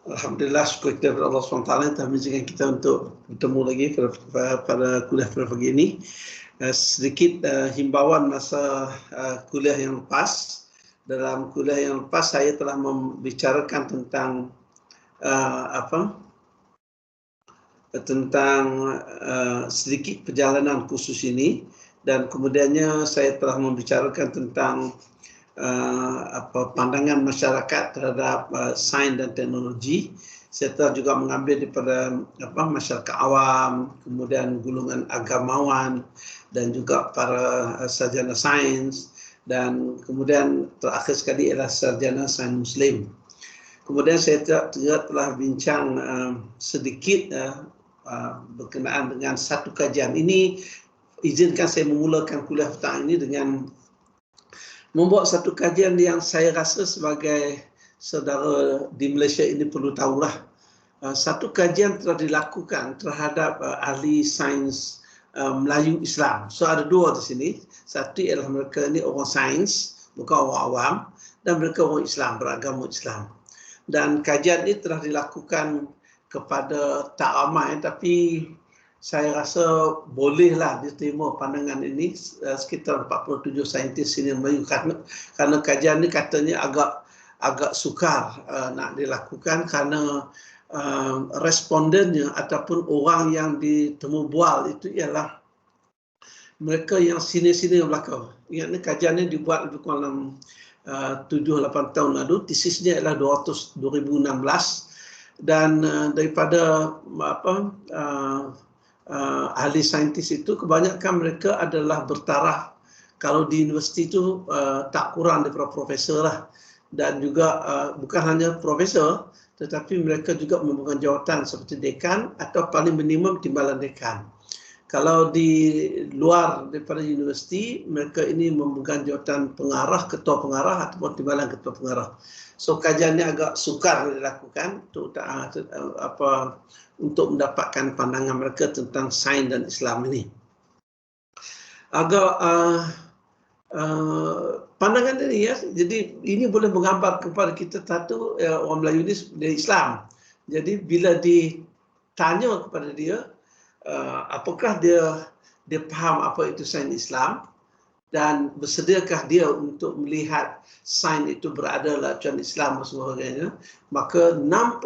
Alhamdulillah, syukur kita kepada Allah SWT yang telah mengizinkan kita untuk bertemu lagi pada kuliah pada pagi ini. Sedikit himbauan masa kuliah yang lepas. Dalam kuliah yang lepas saya telah membicarakan tentang sedikit perjalanan khusus ini, dan kemudiannya saya telah membicarakan tentang pandangan masyarakat terhadap sains dan teknologi. Saya telah juga mengambil daripada masyarakat awam, kemudian golongan agamawan dan juga para sarjana sains, dan kemudian terakhir sekali ialah sarjana sains Muslim. Kemudian saya juga telah bincang sedikit berkenaan dengan satu kajian ini. Izinkan saya memulakan kuliah petang ini dengan membuat satu kajian yang saya rasa sebagai saudara di Malaysia ini perlu tahulah. Satu kajian telah dilakukan terhadap ahli sains Melayu Islam. So ada dua di sini. Satu ialah mereka ini orang sains, bukan orang awam, dan mereka orang Islam, beragama Islam. Dan kajian ini telah dilakukan kepada tak ramai, tapi saya rasa bolehlah diterima pandangan ini sekitar 47 saintis senior Melayu, kerana kajian ini katanya agak sukar nak dilakukan kerana respondennya ataupun orang yang ditemu bual itu ialah mereka yang senior-senior belakang. Ingat ni kajian ini dibuat lebih kurang 7-8 tahun lalu. Tesisnya ialah 2016, dan daripada ahli saintis itu kebanyakan mereka adalah bertaraf, kalau di universiti itu tak kurang daripada profesor lah, dan juga bukan hanya profesor tetapi mereka juga memegang jawatan seperti dekan atau paling minimum timbalan dekan. Kalau di luar daripada universiti, mereka ini memegang jawatan pengarah, ketua pengarah ataupun timbalan ketua pengarah. So kajiannya agak sukar dilakukan untuk mendapatkan pandangan mereka tentang sains dan Islam ini. Agak pandangan ini ya, jadi ini boleh menggambar kepada kita satu orang Melayu ini dari Islam. Jadi bila ditanya kepada dia, apakah dia faham apa itu sains Islam dan bersediakah dia untuk melihat sains itu berada dalam acuan Islam dan sebagainya, maka 60%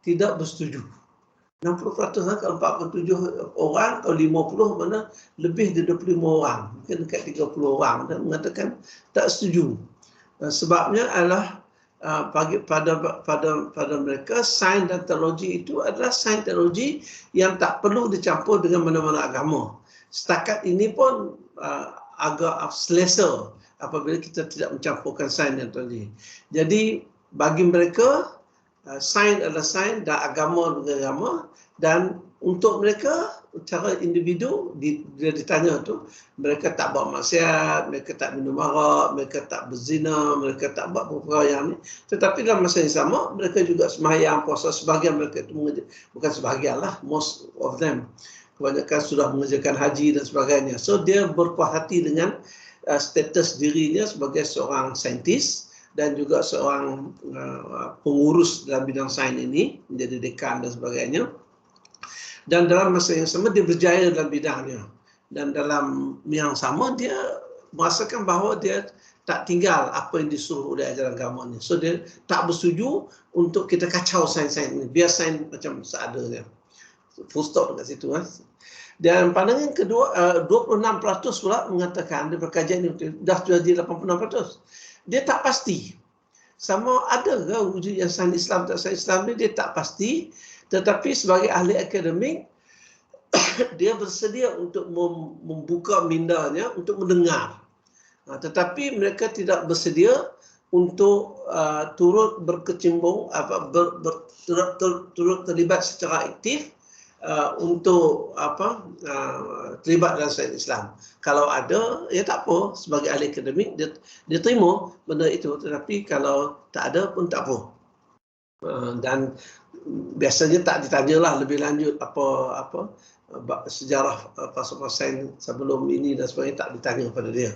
tidak bersetuju. 60%, kalau 47 orang, kalau 50 mana lebih dari 25 orang, mungkin dekat 30 orang dan mengatakan tak setuju. Sebabnya adalah pada mereka sains dan teknologi itu adalah sains teknologi yang tak perlu dicampur dengan mana-mana agama. Setakat ini pun agak selesa apabila kita tidak mencampurkan sains dan teknologi. Jadi bagi mereka sains adalah sains dan agama dengan agama, dan untuk mereka secara individu dia ditanya tu, mereka tak buat maksiat, mereka tak minum arak, mereka tak berzina, mereka tak buat perkara yang ni. Tetapi dalam masa yang sama mereka juga sembahyang, puasa. Sebahagian mereka itu bukan sebahagian lah, most of them, kebanyakan sudah mengerjakan haji dan sebagainya. So dia berpuas hati dengan status dirinya sebagai seorang saintis dan juga seorang pengurus dalam bidang sains ini, menjadi dekan dan sebagainya. Dan dalam masa yang sama dia berjaya dalam bidangnya, dan dalam yang sama dia merasakan bahawa dia tak tinggal apa yang disuruh oleh ajaran agamanya. So dia tak bersetuju untuk kita kacau sains-sains ini, biar sains macam seadanya. Full stop dekat situ. Dan pandangan kedua, 26% pula mengatakan di perkajian ini dah jadi 86%. Dia tak pasti sama ada ke wujud yang sains Islam tak sains Islam ni, dia tak pasti. Tetapi sebagai ahli akademik dia bersedia untuk membuka mindanya untuk mendengar. Tetapi mereka tidak bersedia untuk turut berkecimpung, turut terlibat secara aktif untuk terlibat dalam sains Islam. Kalau ada, ya tak apa, sebagai ahli akademik dia terima benda itu, tetapi kalau tak ada pun tak apa. Dan biasanya tak ditanyalah lebih lanjut apa sejarah pasal sains sebelum ini dan sebagainya, tak ditanya kepada dia.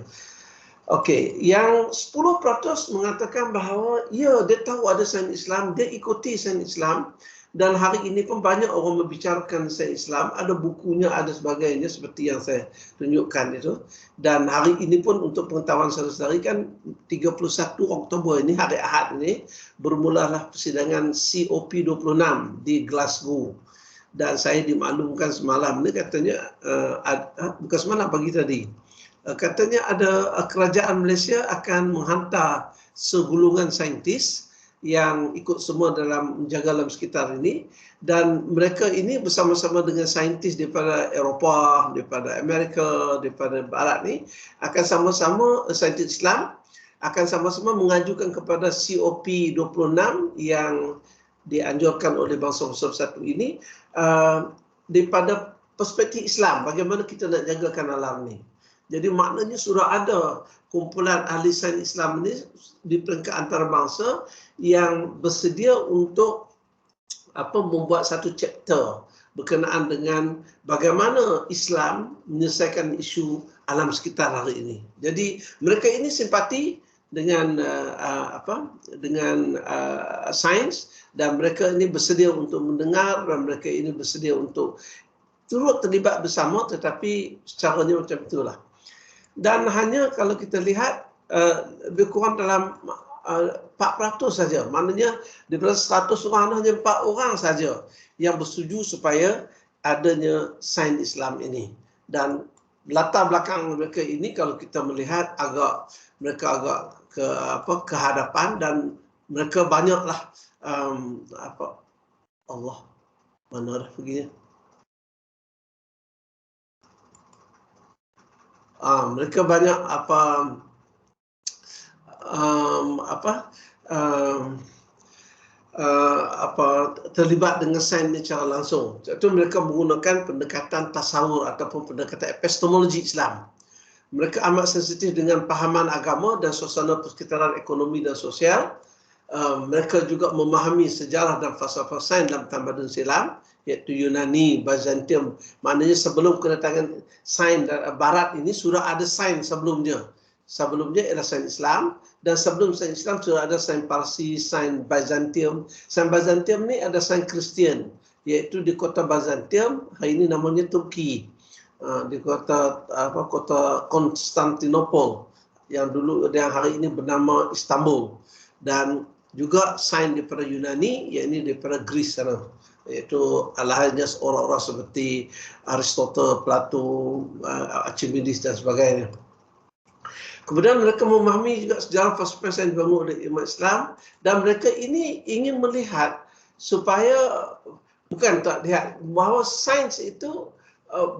Okey, yang 10% mengatakan bahawa ya, dia tahu ada sains Islam, dia ikuti sains Islam, dan hari ini pun banyak orang membicarakan sains Islam, ada bukunya, ada sebagainya seperti yang saya tunjukkan itu. Dan hari ini pun untuk pengetahuan saudara-saudari kan 31 Oktober ini, hari Ahad ini, bermulalah persidangan COP26 di Glasgow. Dan saya dimaklumkan semalam ni katanya, bukan semalam, pagi tadi, katanya ada kerajaan Malaysia akan menghantar segulungan saintis yang ikut semua dalam menjaga alam sekitar ini, dan mereka ini bersama-sama dengan saintis daripada Eropah, daripada Amerika, daripada Barat ni akan sama-sama, saintis Islam akan sama-sama mengajukan kepada COP26 yang dianjurkan oleh Bangsa Bersatu ini daripada perspektif Islam, bagaimana kita nak jagakan alam ni. Jadi maknanya sudah ada kumpulan ahli sains Islam ini di peringkat antarabangsa yang bersedia untuk membuat satu chapter berkenaan dengan bagaimana Islam menyelesaikan isu alam sekitar hari ini. Jadi mereka ini simpati dengan sains, dan mereka ini bersedia untuk mendengar, dan mereka ini bersedia untuk turut terlibat bersama, tetapi caranya macam itulah. Dan hanya kalau kita lihat lebih kurang dalam 4% saja, maknanya daripada 100 orang hanya 4 orang saja yang bersetuju supaya adanya sains Islam ini. Dan latar belakang mereka ini kalau kita melihat mereka agak ke hadapan, dan mereka banyaklah Allah mana dah perginya. Mereka banyak terlibat dengan sains secara langsung. Itu mereka menggunakan pendekatan tasawur ataupun pendekatan epistemologi Islam. Mereka amat sensitif dengan pahaman agama dan suasana persekitaran ekonomi dan sosial. Mereka juga memahami sejarah dan falsafah sains dalam tamadun silam, iaitu Yunani, Byzantium. Maknanya sebelum kedatangan sains Barat ini sudah ada sains sebelumnya. Sebelumnya ialah sains Islam, dan sebelum sains Islam sudah ada sains Parsi, sains Byzantium. Sains Byzantium ni ada sains Kristian, iaitu di kota Byzantium, hari ini namanya Turki. Di kota Konstantinopel yang hari ini bernama Istanbul. Dan juga sains daripada Yunani, iaitu daripada Greece sana, iaitu alahnya orang-orang seperti Aristotle, Plato, Archimedes dan sebagainya. Kemudian mereka memahami juga sejarah falsafah yang dibangun oleh umat Islam, dan mereka ini ingin melihat supaya bukan tak lihat bahawa sains itu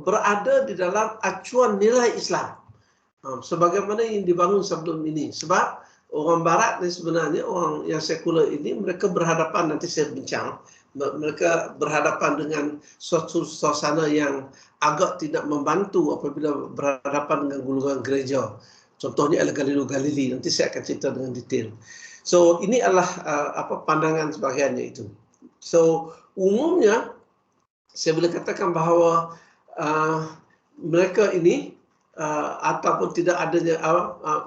berada di dalam acuan nilai Islam sebagaimana yang dibangun sebelum ini. Sebab orang Barat ni sebenarnya, orang yang sekular ini, mereka berhadapan, nanti saya bincang, mereka berhadapan dengan suatu suasana yang agak tidak membantu apabila berhadapan dengan golongan gereja. Contohnya adalah Galileo Galilei, nanti saya akan cerita dengan detail. So ini adalah pandangan sebagainya itu. So umumnya saya boleh katakan bahawa mereka ini ataupun tidak adanya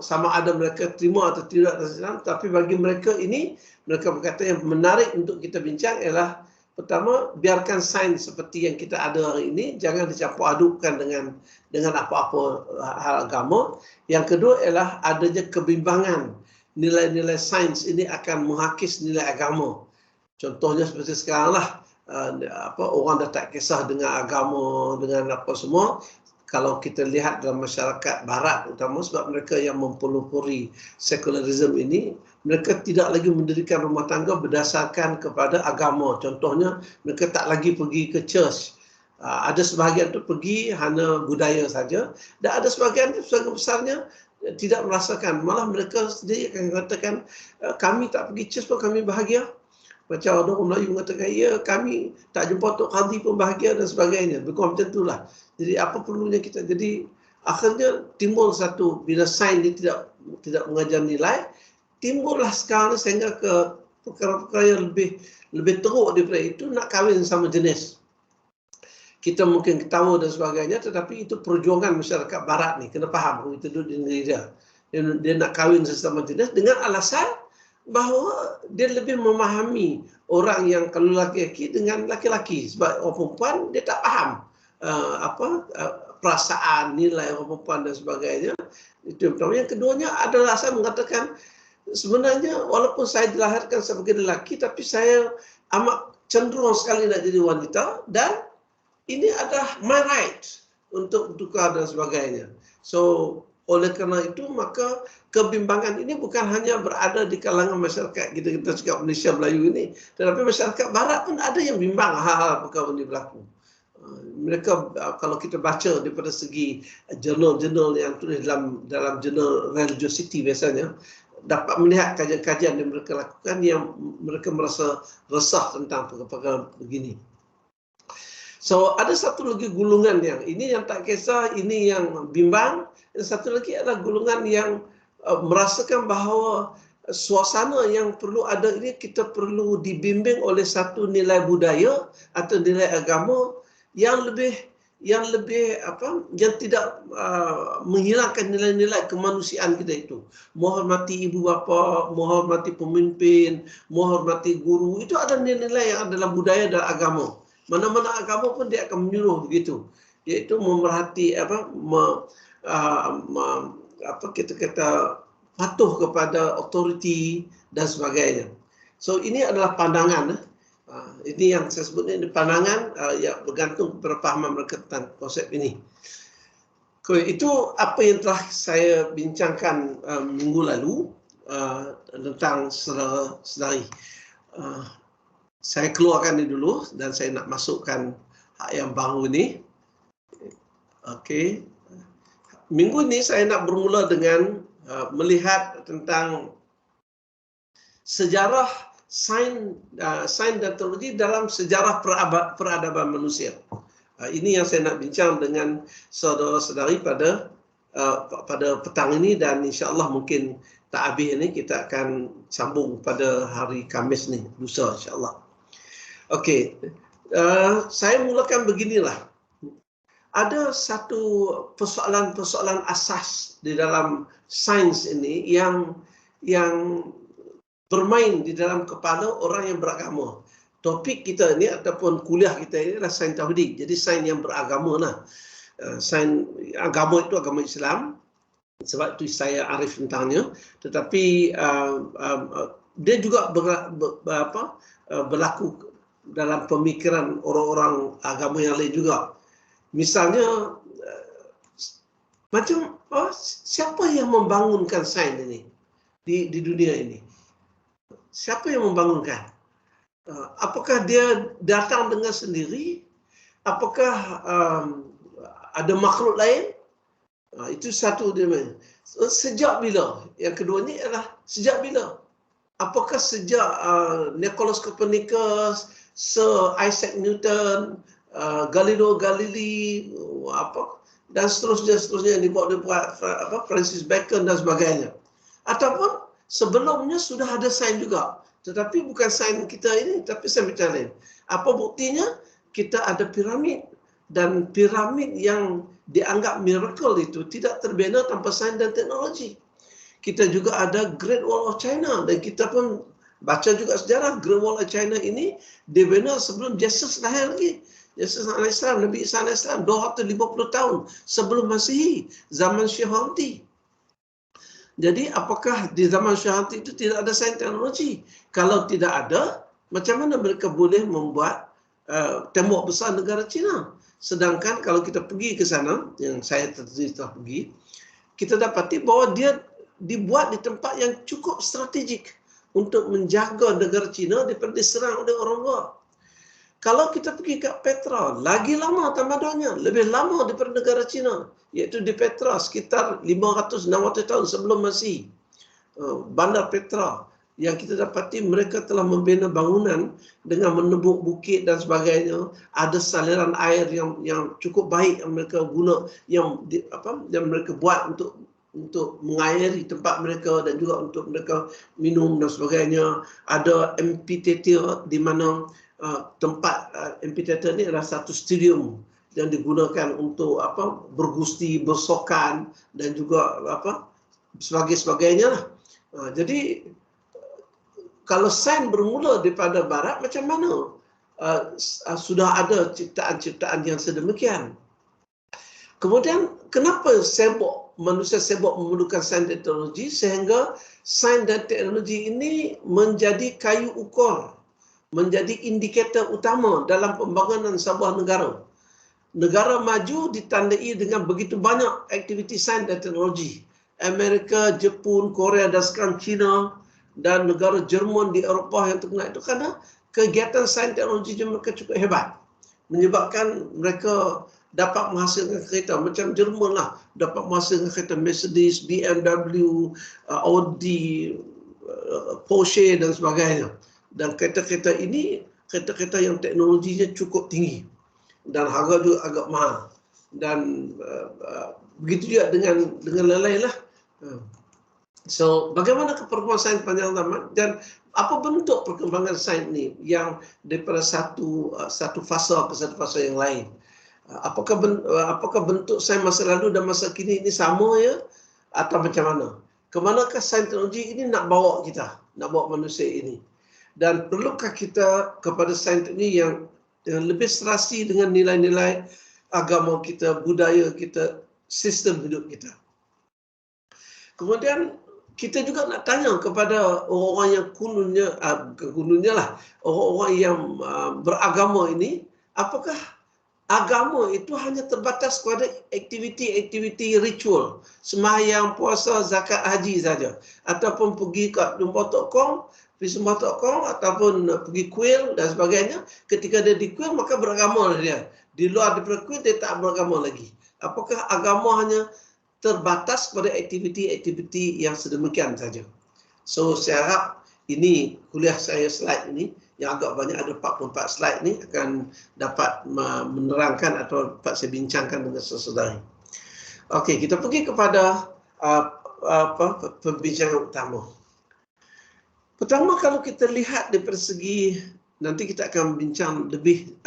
sama ada mereka terima atau tidak Islam, tapi bagi mereka ini, mereka berkata yang menarik untuk kita bincang ialah pertama, biarkan sains seperti yang kita ada hari ini, jangan dicampur adukkan dengan apa-apa hal agama. Yang kedua ialah adanya kebimbangan. Nilai-nilai sains ini akan menghakis nilai agama. Contohnya seperti sekarang lah, orang dah tak kisah dengan agama, dengan apa semua. Kalau kita lihat dalam masyarakat Barat, terutama sebab mereka yang mempelopori sekularisme ini, mereka tidak lagi mendirikan rumah tangga berdasarkan kepada agama. Contohnya, mereka tak lagi pergi ke church. Ada sebahagian itu pergi hanya budaya saja, dan ada sebahagian besarnya tidak merasakan. Malah mereka sendiri akan katakan, kami tak pergi church pun kami bahagia. Macam ada orang Melayu mengatakan, ya kami tak jumpa Tok Qazi pun bahagia dan sebagainya. Bukan macam itulah. Jadi apa perlunya kita? Jadi akhirnya timbul satu, bila sains dia tidak mengajar nilai, timbullah sekarang sehingga ke perkara-perkara yang lebih teruk daripada itu, nak kahwin sama jenis. Kita mungkin ketawa dan sebagainya, tetapi itu perjuangan masyarakat Barat ni, kena faham, kita duduk di negeri dia. dia nak kahwin sesama jenis dengan alasan bahawa dia lebih memahami orang yang kalau laki-laki dengan laki-laki, sebab orang perempuan dia tak faham perasaan, nilai orang perempuan dan sebagainya. Itu yang pertama. Yang keduanya adalah saya mengatakan sebenarnya walaupun saya dilahirkan sebagai lelaki, tapi saya amat cenderung sekali nak jadi wanita, dan ini adalah my right untuk bertukar dan sebagainya. So oleh kerana itu, maka kebimbangan ini bukan hanya berada di kalangan masyarakat kita cakap Malaysia Melayu ini, tetapi masyarakat Barat pun ada yang bimbang hal-hal perkara ini berlaku. Mereka kalau kita baca daripada segi jurnal-jurnal yang tulis dalam jurnal religiosity biasanya, dapat melihat kajian-kajian yang mereka lakukan yang mereka merasa resah tentang perkara-perkara begini. So ada satu lagi gulungan yang ini yang tak kisah, ini yang bimbang. Dan satu lagi adalah gulungan yang merasakan bahawa suasana yang perlu ada ini, kita perlu dibimbing oleh satu nilai budaya atau nilai agama yang tidak menghilangkan nilai-nilai kemanusiaan kita itu. Menghormati ibu bapa, menghormati pemimpin, menghormati guru, itu ada nilai-nilai yang adalah budaya dan agama. Mana-mana agama pun dia akan menyuruh begitu, iaitu memerhati kita kata patuh kepada autoriti dan sebagainya. So ini adalah pandangan. Ini yang saya sebut ini pandangan yang bergantung kepada pahaman mereka tentang konsep ini. Itu apa yang telah saya bincangkan minggu lalu tentang saudara-saudari. Saya keluarkan ini dulu dan saya nak masukkan hak yang baru ini. Okey. Minggu ini saya nak bermula dengan melihat tentang sejarah sains dan teknologi dalam sejarah peradaban manusia. Ini yang saya nak bincang dengan saudara-saudari pada petang ini, dan insya-Allah mungkin tak habis ini kita akan sambung pada hari Khamis ni, lusa insya-Allah. Okey. Saya mulakan beginilah. Ada satu persoalan-persoalan asas di dalam sains ini yang bermain di dalam kepala orang yang beragama. Topik kita ini ataupun kuliah kita ini adalah sains tauhid. Jadi sains yang beragama lah. Sains agama itu agama Islam. Sebab itu saya arif tentangnya. Tetapi dia juga berlaku dalam pemikiran orang-orang agama yang lain juga. Misalnya, siapa yang membangunkan sains ini di dunia ini? Siapa yang membangunkan? Apakah dia datang dengan sendiri? Apakah ada makhluk lain? Itu satu dia. Sejak bila? Yang kedua ni adalah sejak bila? Apakah sejak Nicholas Copernicus, Sir Isaac Newton, Galileo Galilei, dan seterusnya yang dibuat Francis Bacon dan sebagainya. Ataupun sebelumnya sudah ada sains juga, tetapi bukan sains kita ini, tapi sains macam lain. Apa buktinya? Kita ada piramid, dan piramid yang dianggap miracle itu tidak terbina tanpa sains dan teknologi. Kita juga ada Great Wall of China, dan kita pun baca juga sejarah Great Wall of China ini dibina sebelum Yesus lahir lagi. Yesus AS, Nabi Isa AS 250 tahun sebelum Masihi, zaman Syekh. Jadi apakah di zaman Syekh itu tidak ada sains teknologi? Kalau tidak ada, macam mana mereka boleh membuat tembok besar negara China? Sedangkan kalau kita pergi ke sana, yang saya telah pergi, kita dapati bahawa dia dibuat di tempat yang cukup strategik untuk menjaga negara China daripada diserang oleh orang luar. Kalau kita pergi ke Petra, lagi lama tamadunnya, lebih lama daripada negara China, iaitu di Petra sekitar 500-600 tahun sebelum Masihi. Bandar Petra yang kita dapati mereka telah membina bangunan dengan menebuk bukit dan sebagainya. Ada saliran air yang cukup baik yang mereka guna, yang mereka buat untuk mengairi tempat mereka dan juga untuk mereka minum dan sebagainya. Ada amphitheater di mana tempat amphitheater ini adalah satu stadium yang digunakan untuk bergusti, bersokan dan juga sebagainya lah. Jadi kalau sains bermula daripada barat, macam mana sudah ada ciptaan-ciptaan yang sedemikian? Kemudian kenapa manusia sibuk memerlukan sains dan teknologi sehingga sains dan teknologi ini menjadi kayu ukur, menjadi indikator utama dalam pembangunan sebuah negara. Negara maju ditandai dengan begitu banyak aktiviti sains dan teknologi. Amerika, Jepun, Korea dan sekarang China dan negara Jerman di Eropah yang terkenal itu karena kegiatan sains teknologi mereka cukup hebat. Menyebabkan mereka dapat menghasilkan kereta macam Jerman lah, dapat menghasilkan kereta Mercedes, BMW, Audi, Porsche dan sebagainya. Dan kereta-kereta ini kereta-kereta yang teknologinya cukup tinggi dan harga juga agak mahal. Dan begitu juga dengan lain-lain lah. So, bagaimana perkembangan sains panjang zaman dan apa bentuk perkembangan sains ini yang daripada satu fasa ke satu fasa yang lain? Apakah bentuk sains masa lalu dan masa kini ini sama ya atau macam mana? Kemanakah sains teknologi ini nak bawa kita, nak bawa manusia ini? Dan perlukah kita kepada sains ini yang lebih serasi dengan nilai-nilai agama kita, budaya kita, sistem hidup kita? Kemudian kita juga nak tanya kepada orang-orang yang kononnya lah, orang-orang yang beragama ini, apakah agama itu hanya terbatas kepada aktiviti-aktiviti ritual, sembahyang, puasa, zakat, haji saja, ataupun pergi ke jumpa Tok Kong, pergi sembah Tok Kong, ataupun pergi kuil dan sebagainya. Ketika dia di kuil maka beragama dia. Di luar daripada kuil dia tak beragama lagi. Apakah agama hanya terbatas pada aktiviti-aktiviti yang sedemikian saja? So saya harap ini kuliah saya slide ini yang agak banyak ada 44 slide ni akan dapat menerangkan atau dapat saya bincangkan dengan saudari. Okey, kita pergi kepada perbincangan utama. Pertama, kalau kita lihat dari segi, nanti kita akan bincang lebih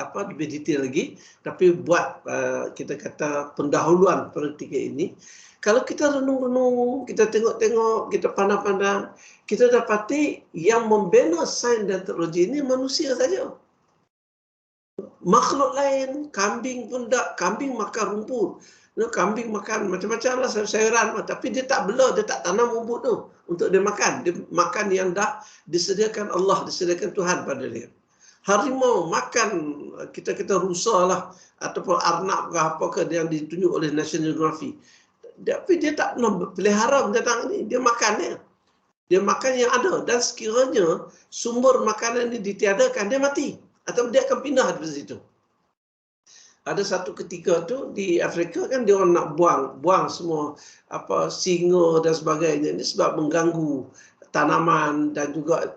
detail lagi, tapi buat kita kata pendahuluan pada ketika ini. Kalau kita renung-renung, kita tengok-tengok, kita pandang-pandang, kita dapati yang membina sains dan teknologi ini manusia saja. Makhluk lain, kambing pun tak, kambing makan rumput. Kambing makan macam-macam lah sayuran, tapi dia tak bela, dia tak tanam rumput tu untuk dia makan. Dia makan yang dah disediakan Allah, disediakan Tuhan pada dia. Harimau makan kita rusa lah, ataupun arnab ke apa ke yang ditunjuk oleh National Geographic. Tapi dia tak pernah pelihara binatang ini, dia makan dia. Dia makan yang ada, dan sekiranya sumber makanan ini ditiadakan, dia mati atau dia akan pindah dari situ. Ada satu ketika tu di Afrika kan dia orang nak buang semua singa dan sebagainya ini sebab mengganggu tanaman dan juga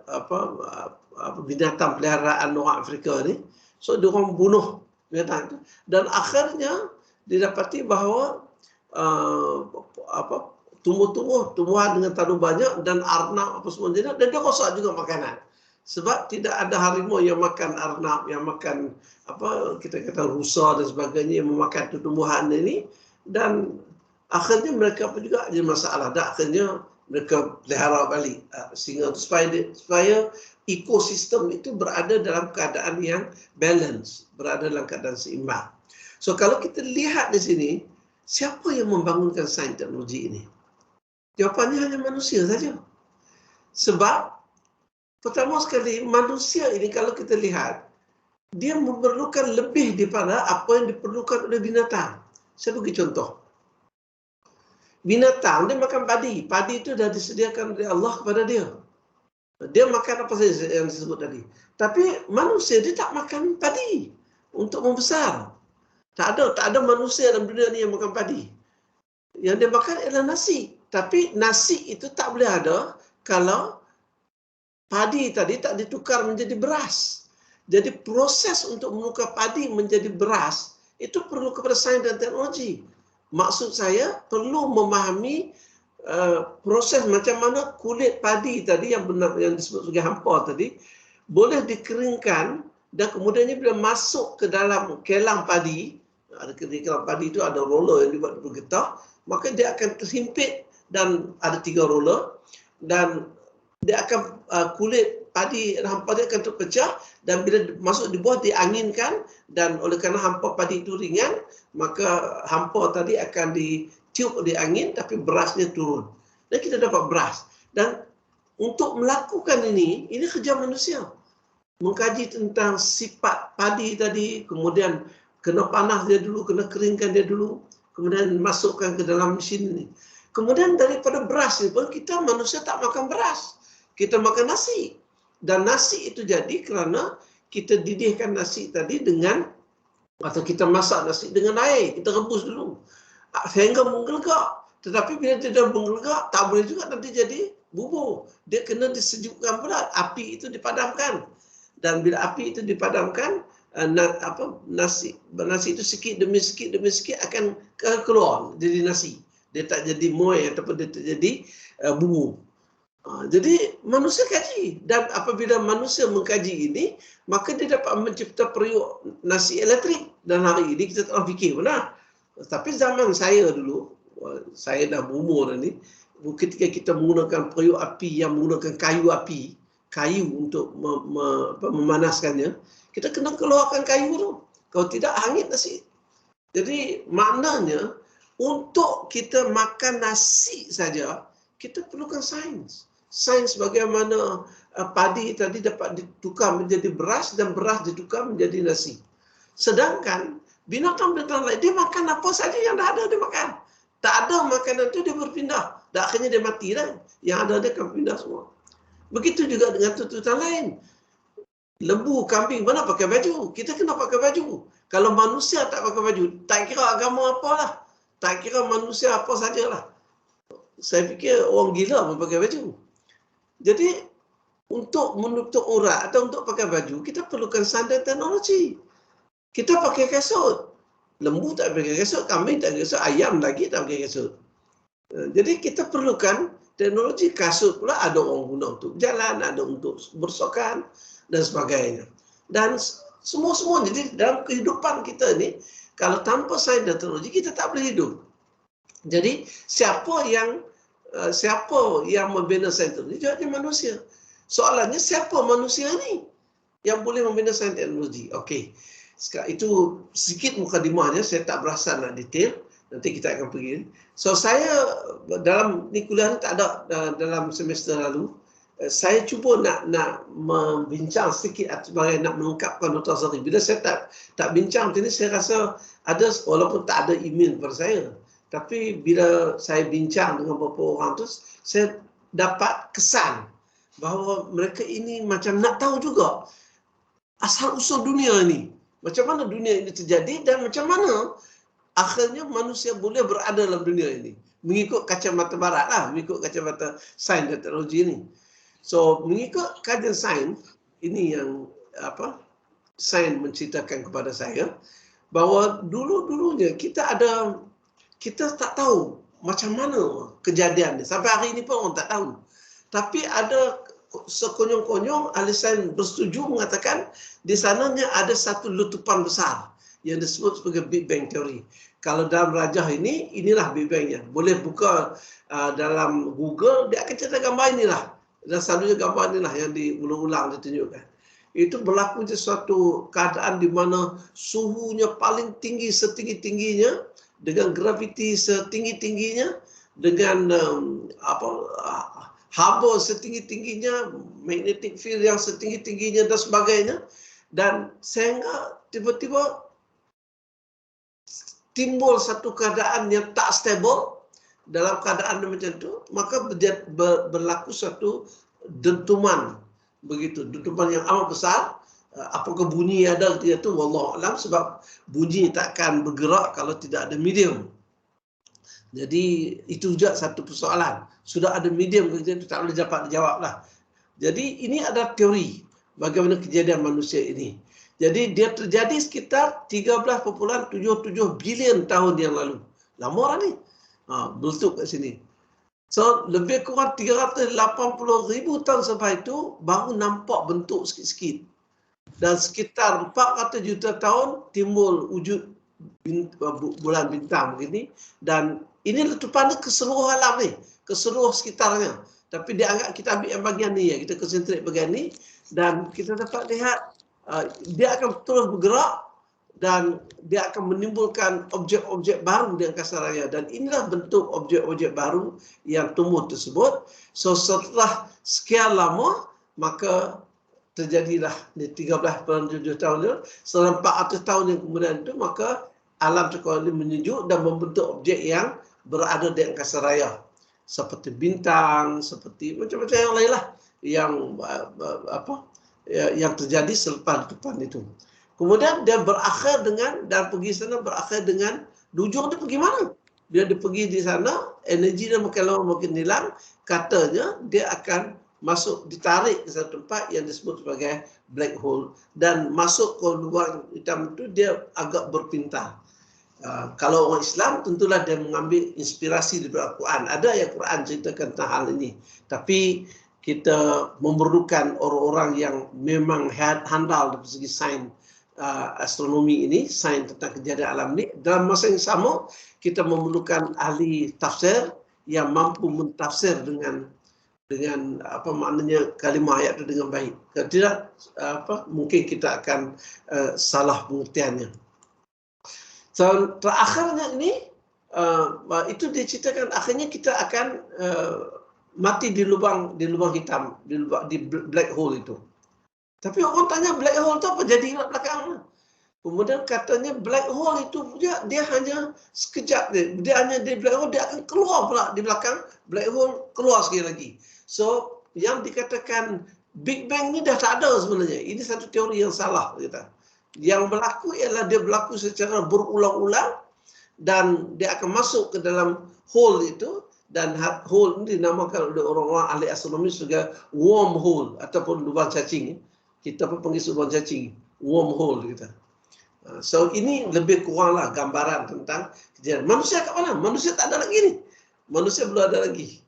binatang peliharaan orang Afrika ni. So dia orang bunuh binatang tu, dan akhirnya didapati bahawa tumbuhan dengan tanah banyak dan arnab apa semua jenis, dan dia rosak juga makanan. Sebab tidak ada harimau yang makan arnab, yang makan kita kata rusa dan sebagainya, yang memakan tumbuhan ini, dan akhirnya mereka pun juga ada masalah. Dan akhirnya mereka pelihara balik singa supaya ekosistem itu berada dalam keadaan yang balance, berada dalam keadaan seimbang. So kalau kita lihat di sini, siapa yang membangunkan sains teknologi ini? Jawapannya hanya manusia saja. Sebab pertama sekali, manusia ini kalau kita lihat, dia memerlukan lebih daripada apa yang diperlukan oleh binatang. Saya bagi contoh. Binatang dia makan padi. Padi itu dah disediakan oleh Allah kepada dia. Dia makan apa saja yang disebut tadi. Tapi manusia dia tak makan padi untuk membesar. Tak ada manusia dalam dunia ni yang makan padi. Yang dia makan adalah nasi. Tapi nasi itu tak boleh ada kalau padi tadi tak ditukar menjadi beras. Jadi proses untuk menukar padi menjadi beras itu perlu kepada sains dan teknologi. Maksud saya perlu memahami proses macam mana kulit padi tadi yang disebut sebagai hampa tadi boleh dikeringkan, dan kemudiannya bila masuk ke dalam kelang padi, ada kelang padi itu ada roller yang dibuat bergetar, maka dia akan terhimpit dan ada 3 roller, dan dia akan kulit padi hampa dia akan terpecah, dan bila masuk di bawah dianginkan, dan oleh kerana hampa padi itu ringan, maka hampa tadi akan ditiup oleh angin tapi berasnya turun. Dan kita dapat beras. Dan untuk melakukan ini kerja manusia. Mengkaji tentang sifat padi tadi, kemudian kena panas dia dulu, kena keringkan dia dulu, kemudian masukkan ke dalam mesin ini. Kemudian daripada beras ini pun, kita manusia tak makan beras. Kita makan nasi. Dan nasi itu jadi kerana kita didihkan nasi tadi dengan, atau kita masak nasi dengan air, kita rebus dulu sehingga menggelegak. Tetapi bila dia dah menggelegak, tak boleh juga nanti jadi bubur. Dia kena disejukkan pula, api itu dipadamkan. Dan bila api itu dipadamkan, nasi itu sikit demi sikit akan keluar jadi nasi. Dia tak jadi muai ataupun dia tak jadi bubur. Jadi manusia kaji, dan apabila manusia mengkaji ini, maka dia dapat mencipta periuk nasi elektrik. Dan hari ini kita tak fikir benar. Tapi zaman saya dulu, saya dah berumur ni, ketika kita menggunakan periuk api yang menggunakan kayu untuk memanaskannya, kita kena keluarkan kayu tu. Kalau tidak, hangit nasi. Jadi maknanya, untuk kita makan nasi saja, kita perlukan sains. Sains bagaimana padi tadi dapat ditukar menjadi beras, dan beras ditukar menjadi nasi. Sedangkan binatang-binatang lain, dia makan apa saja yang dah ada, dia makan. Tak ada makanan tu dia berpindah. Dan akhirnya dia mati kan. Yang ada dia akan pindah semua. Begitu juga dengan tututan lain. Lembu, kambing, mana pakai baju? Kita kena pakai baju. Kalau manusia tak pakai baju, tak kira agama apalah. Tak kira manusia apa sajalah. Saya fikir orang gila pun pakai baju. Jadi, untuk menutup aurat atau untuk pakai baju, kita perlukan standar teknologi. Kita pakai kasut. Lembu tak pakai kasut, kambing tak pakai kasut, ayam lagi tak pakai kasut. Jadi kita perlukan teknologi. Kasut pula ada orang guna untuk jalan, ada untuk bersokan dan sebagainya. Dan semua. Jadi dalam kehidupan kita ni, kalau tanpa sains dan teknologi, kita tak boleh hidup. Jadi siapa yang membina sains teknologi? Jawabnya manusia. Soalannya, siapa manusia ni yang boleh membina sains teknologi? Okey. Sekarang itu sedikit mukadimahnya, saya tak berasa nak detail. Nanti kita akan pergi. So saya dalam ni kuliah ni tak ada dalam semester lalu. Saya cuba nak membincang sedikit sebagai nak melengkapkan Dr. Azhari. Bila saya tak bincang macam ni, saya rasa ada, walaupun tak ada email kepada saya. Tapi bila saya bincang dengan beberapa orang tu, saya dapat kesan bahawa mereka ini macam nak tahu juga asal-usul dunia ni. Macam mana dunia ini terjadi dan macam mana akhirnya manusia boleh berada dalam dunia ini. Mengikut kacamata barat lah, mengikut kacamata sains dan teknologi ini. So, mengikut kajian sains, ini yang sains menceritakan kepada saya, bahawa dulu-dulunya kita tak tahu macam mana kejadian ni. Sampai hari ini pun orang tak tahu. Tapi ada sekonyong-konyong ahli sains bersetuju mengatakan di sananya ada satu letupan besar yang disebut sebagai Big Bang Theory. Kalau dalam rajah ini, inilah Big Bang-nya. Boleh buka dalam Google, dia akan cerita gambar inilah. Dan selalunya gambar inilah yang diulang-ulang ditunjukkan. Itu berlaku suatu keadaan di mana suhunya paling tinggi setinggi-tingginya, dengan graviti setinggi-tingginya, dengan haba setinggi-tingginya, magnetic field yang setinggi-tingginya dan sebagainya. Dan sehingga tiba-tiba timbul satu keadaan yang tak stable. Dalam keadaan macam itu, maka berlaku satu dentuman. Begitu, dentuman yang amat besar. Apakah bunyi ada dia tu? Wallahualam, sebab bunyi takkan bergerak kalau tidak ada medium. Jadi itu juga satu persoalan. Sudah ada medium, itu tak boleh dapat dijawab lah. Jadi ini adalah teori bagaimana kejadian manusia ini. Jadi dia terjadi sekitar 13.77 bilion tahun yang lalu. Lama lah ni. Meletup kat sini. So lebih kurang 380,000 tahun sampai itu baru nampak bentuk sikit-sikit. Dan sekitar 400 juta tahun timbul wujud bulan bintang begini. Dan ini letupan ke seluruh alam ni. ke seluruh sekitarnya. Tapi dia anggap kita ambil yang bagian ni ya, kita konsentrate bagian ni dan kita dapat lihat dia akan terus bergerak dan dia akan menimbulkan objek-objek baru di angkasa raya dan inilah bentuk objek-objek baru yang tumbuh tersebut. So setelah sekian lama maka terjadilah di 13.7 tahun itu, setelah 400 tahun yang kemudian itu maka alam cakrawala ini menunjuk dan membentuk objek yang berada di angkasa raya seperti bintang, seperti macam-macam yang lain lah yang terjadi selepas letupan itu. Kemudian dia berakhir dengan dan pergi sana berakhir dengan ujung dia pergi mana? Dia pergi di sana, energi dia makin lama makin hilang, katanya dia akan masuk ditarik ke satu tempat yang disebut sebagai black hole dan masuk ke lubang hitam itu dia agak berpintar. Kalau orang Islam tentulah dia mengambil inspirasi dari Al-Quran. Ada yang Quran ceritakan tentang hal ini. Tapi kita memerlukan orang-orang yang memang handal dari segi sains astronomi ini, sains tentang kejadian alam ini. Dalam masa yang sama, kita memerlukan ahli tafsir yang mampu mentafsir dengan apa maknanya kalimah ayat itu dengan baik. Kalau tidak mungkin kita akan salah pengertiannya. So, terakhirnya ini itu diceritakan akhirnya kita akan mati di lubang hitam, di black hole itu. Tapi orang tanya black hole itu apa jadi kat belakang? Kemudian katanya black hole itu dia hanya sekejap dia hanya di black hole dia akan keluar pula di belakang black hole keluar sekali lagi. So yang dikatakan Big Bang ni dah tak ada sebenarnya. Ini satu teori yang salah kita. Yang berlaku ialah dia berlaku secara berulang-ulang dan dia akan masuk ke dalam hole itu dan hole ini dinamakan oleh orang-orang ahli astronomi sebagai wormhole ataupun lubang cacing. Kita pun panggil lubang cacing, wormhole kita. So ini lebih kuranglah gambaran tentang kejadian. Manusia kat mana? Manusia tak ada lagi ni. Manusia belum ada lagi.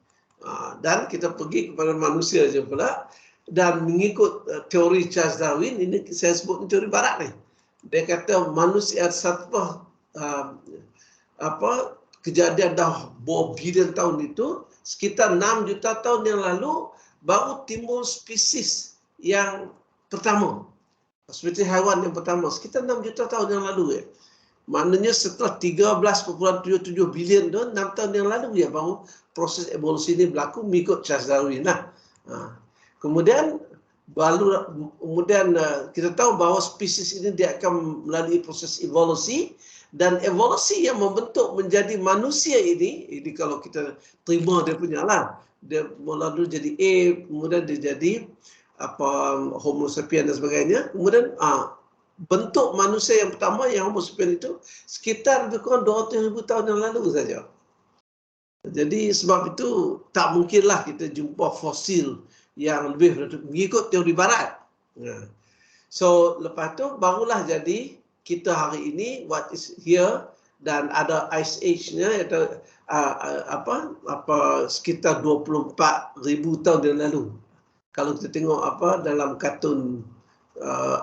Dan kita pergi kepada manusia je pula. Dan mengikut teori Charles Darwin, ini saya sebut teori barat ni. Dia kata manusia kejadian dah berbilion tahun itu, sekitar 6 juta tahun yang lalu, baru timbul spesies yang pertama. Seperti haiwan yang pertama, sekitar 6 juta tahun yang lalu. Maknanya setelah 13.77 bilion tu, 6 tahun yang lalu baru proses evolusi ini berlaku mengikut Charles Darwin lah. Kemudian kita tahu bahawa spesies ini dia akan melalui proses evolusi dan evolusi yang membentuk menjadi manusia ini kalau kita terima dia punya lah, dia melalui jadi ape, kemudian dia jadi Homo sapiens dan sebagainya. Kemudian bentuk manusia yang pertama yang Homo sapiens itu sekitar lebih kurang 200,000 tahun yang lalu saja. Jadi sebab itu tak mungkinlah kita jumpa fosil yang lebih mengikut teori barat. So lepas tu barulah jadi kita hari ini what is here dan ada ice age-nya iaitu sekitar 24,000 tahun yang lalu. Kalau kita tengok dalam kartun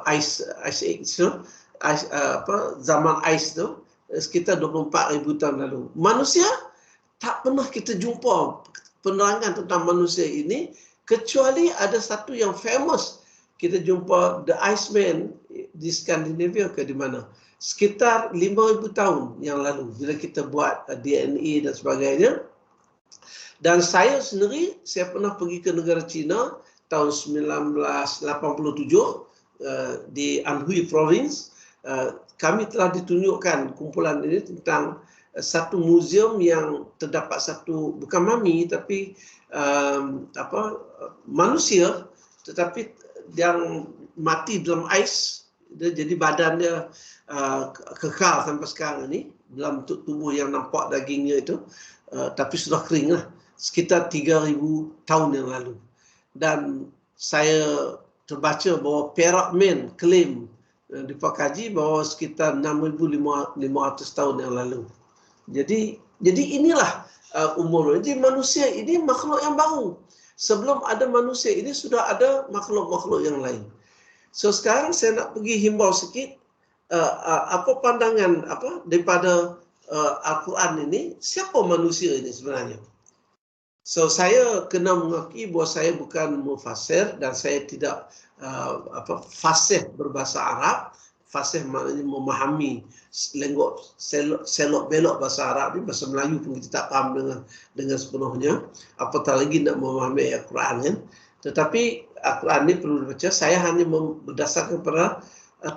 ice age tu, zaman ice tu sekitar 24,000 tahun lalu. Manusia tak pernah kita jumpa penerangan tentang manusia ini kecuali ada satu yang famous. Kita jumpa The Iceman di Skandinavia ke di mana? Sekitar 5,000 tahun yang lalu bila kita buat DNA dan sebagainya. Dan saya sendiri, saya pernah pergi ke negara China tahun 1987 di Anhui Province. Kami telah ditunjukkan kumpulan ini tentang satu muzium yang terdapat satu, bukan mami tapi manusia tetapi yang mati dalam ais, dia jadi badan dia kekal sampai sekarang ini dalam bentuk tubuh yang nampak dagingnya itu, tapi sudah kering lah, sekitar 3,000 tahun yang lalu. Dan saya terbaca bahawa Perak Man claim dipakaji bahawa sekitar 6,500 tahun yang lalu. Jadi inilah umur. Jadi manusia ini makhluk yang baru. Sebelum ada manusia ini sudah ada makhluk-makhluk yang lain. So sekarang saya nak pergi himbau sikit apa pandangan daripada Al-Quran ini, siapa manusia ini sebenarnya? So saya kena mengakui bahawa saya bukan mufassir dan saya tidak fasih berbahasa Arab. Fasih maknanya memahami lenggok selok belok bahasa Arab ni, bahasa Melayu pun kita tak faham dengan sepenuhnya. Apatah lagi nak memahami ayat Quran kan. Tetapi Al-Quran ni perlu dibaca. Saya hanya berdasarkan pada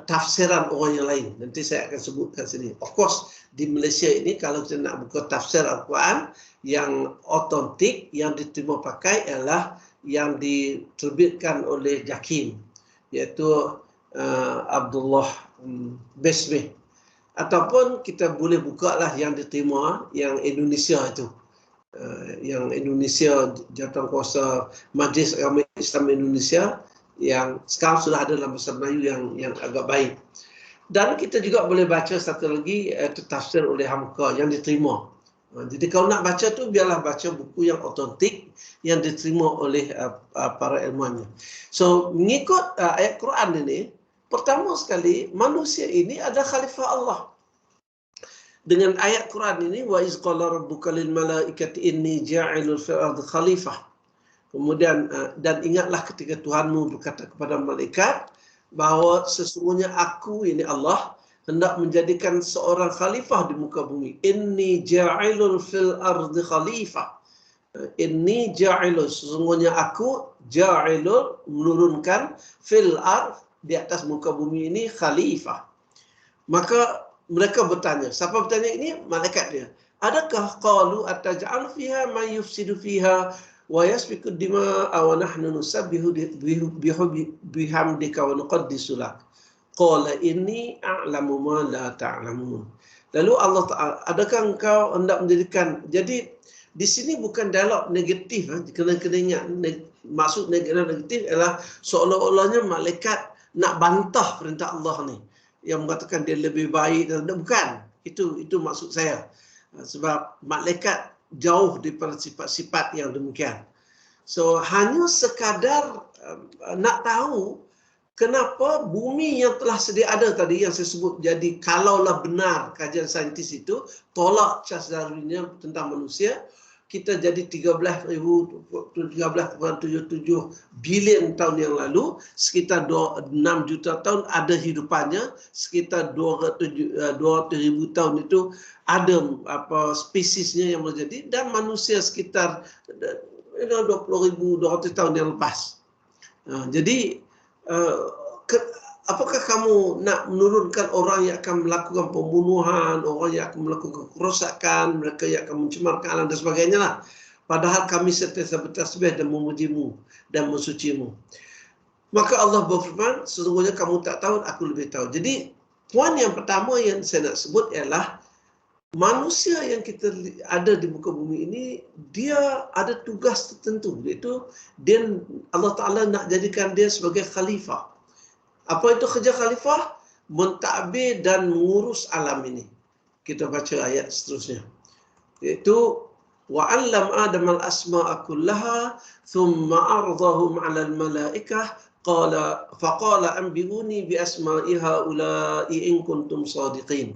tafsiran orang yang lain. Nanti saya akan sebutkan sini. Of course, di Malaysia ini kalau kita nak buka tafsir Al-Quran yang otentik, yang diterima pakai ialah yang diterbitkan oleh JAKIM, iaitu Abdullah Besmeh. Ataupun kita boleh buka lah yang diterima yang Indonesia itu. Yang Indonesia, Jawatankuasa Majlis Agama Islam Indonesia, yang sekarang sudah ada dalam bahasa Melayu yang agak baik. Dan kita juga boleh baca satu lagi tafsir oleh Hamka yang diterima. Jadi kalau nak baca tu biarlah baca buku yang otentik yang diterima oleh para ilmuannya. So mengikut ayat Quran ini, pertama sekali manusia ini adalah khalifah Allah. Dengan ayat Quran ini, wa iz qala rabbuka lil malaikati inni ja'ilul fil ardi khalifah. Kemudian dan ingatlah ketika Tuhanmu berkata kepada malaikat bahawa sesungguhnya aku, ini Allah, hendak menjadikan seorang khalifah di muka bumi. Inni ja'ilul fil ardi khalifah. Inni ja'ilul, sesungguhnya aku ja'ilul, menurunkan fil ard, di atas muka bumi ini khalifah. Maka mereka bertanya, siapa bertanya ini? Malaikat dia. Adakah qalu ataj'al fiha man yufsidu fiha wa yasfiku dima'a wa nahnu nusabbihu bihamdika wa nuqaddisu lak. Qala inni a'lamu ma la ta'lamun. Lalu Allah Ta'ala, adakah engkau hendak menjadikan, jadi di sini bukan dialog negatif, kena ingat, maksud negatif ialah seolah-olahnya malaikat nak bantah perintah Allah ni, yang mengatakan dia lebih baik, bukan. Itu maksud saya. Sebab malaikat jauh daripada sifat-sifat yang demikian. So hanya sekadar nak tahu kenapa bumi yang telah sedia ada tadi yang saya sebut, jadi kalaulah benar kajian saintis itu tolak Charles Darwinnya tentang manusia, kita jadi 13,77 bilion tahun yang lalu, sekitar 6 juta tahun ada hidupannya, sekitar 200,000 tahun itu ada spesiesnya yang menjadi, dan manusia sekitar 20,200 tahun yang lepas. Jadi apakah kamu nak menurunkan orang yang akan melakukan pembunuhan, orang yang akan melakukan kerosakan, mereka yang akan mencemarkan alam dan sebagainya lah. Padahal kami sentiasa bertasbih dan memujimu dan mensucimu. Maka Allah berfirman, sesungguhnya kamu tak tahu, aku lebih tahu. Jadi poin yang pertama yang saya nak sebut ialah manusia yang kita ada di muka bumi ini, dia ada tugas tertentu, iaitu Allah Ta'ala nak jadikan dia sebagai khalifah. Apa itu kerja khalifah? Mentadbir dan mengurus alam ini. Kita baca ayat seterusnya. Iaitu wa 'allam Adam al-asma'a kullaha thumma 'aradahum 'ala al-mala'ikah faqala anbi'uni bi asma'i haula'i in kuntum shadiqin.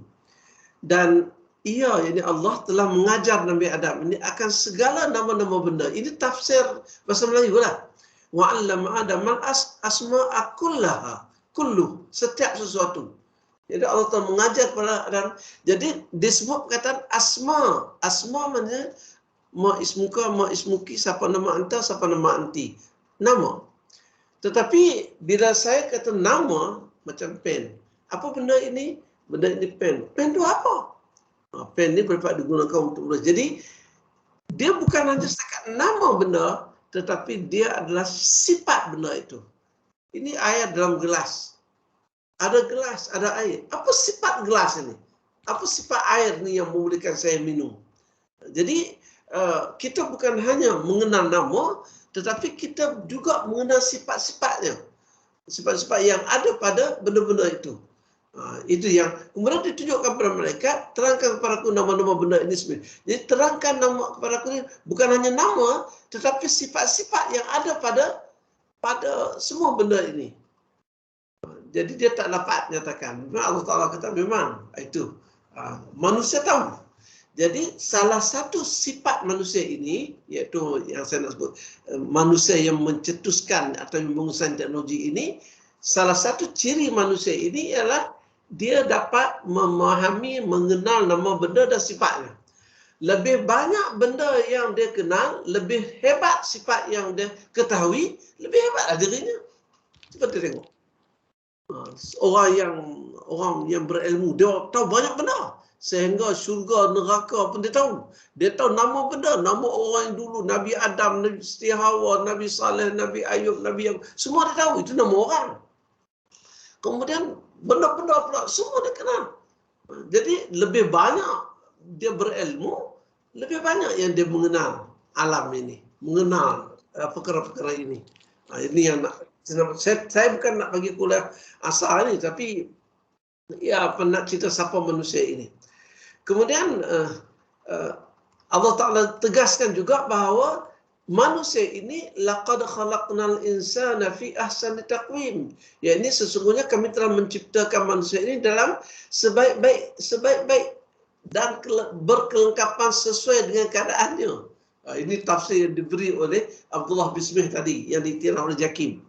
Dan yakni Allah telah mengajar Nabi Adam ini akan segala nama-nama benda. Ini tafsir bahasa Melayu lah. Wa 'allam Adam al-asma'a kullaha. Kullu, setiap sesuatu. Jadi Allah Ta'ala mengajar kepada Adam. Jadi disebut perkataan asma. Asma maknanya ma ismuka, ma ismuki, siapa nama anta, siapa nama anti. Nama. Tetapi bila saya kata nama, macam pen. Apa benda ini? Benda ini pen. Pen itu apa? Pen ini berapa digunakan untuk tulis. Jadi dia bukan hanya setakat nama benda, tetapi dia adalah sifat benda itu. Ini air dalam gelas. Ada gelas, ada air. Apa sifat gelas ini? Apa sifat air ni yang membolehkan saya minum? Jadi kita bukan hanya mengenal nama, tetapi kita juga mengenal sifat-sifatnya. Sifat-sifat yang ada pada benda-benda itu. Itu yang kemudian ditunjukkan kepada mereka, terangkan kepada aku nama-nama benda ini semua. Jadi terangkan nama kepada aku ini bukan hanya nama, tetapi sifat-sifat yang ada pada semua benda ini. Jadi dia tak dapat nyatakan. Allah Ta'ala kata memang itu. Manusia tahu. Jadi salah satu sifat manusia ini, iaitu yang saya nak sebut manusia yang mencetuskan atau menggunakan teknologi ini, salah satu ciri manusia ini ialah dia dapat memahami, mengenal nama benda dan sifatnya. Lebih banyak benda yang dia kenal, lebih hebat sifat yang dia ketahui, lebih hebatlah dirinya. Cuba kita tengok. Orang yang berilmu, dia tahu banyak benda. Sehingga syurga, neraka pun dia tahu. Dia tahu nama benda, nama orang yang dulu, Nabi Adam, Nabi Siti Hawa, Nabi Saleh, Nabi Ayub, Nabi yang semua dia tahu. Itu nama orang. Kemudian benda-benda pula semua dia kenal. Jadi lebih banyak dia berilmu, lebih banyak yang dia mengenal alam ini, mengenal perkara-perkara ini. Ini yang nak saya bukan nak bagi kuliah asal ni, tapi ya nak cerita siapa manusia ini. Kemudian Allah Ta'ala tegaskan juga bahawa manusia ini laqad khalaqnal insana fi ahsani taqwim. Ya, ini sesungguhnya kami telah menciptakan manusia ini dalam sebaik-baik dan berkelengkapan sesuai dengan keadaannya. Ini tafsir yang diberi oleh Abdullah Bismih tadi yang ditirah oleh Jakim.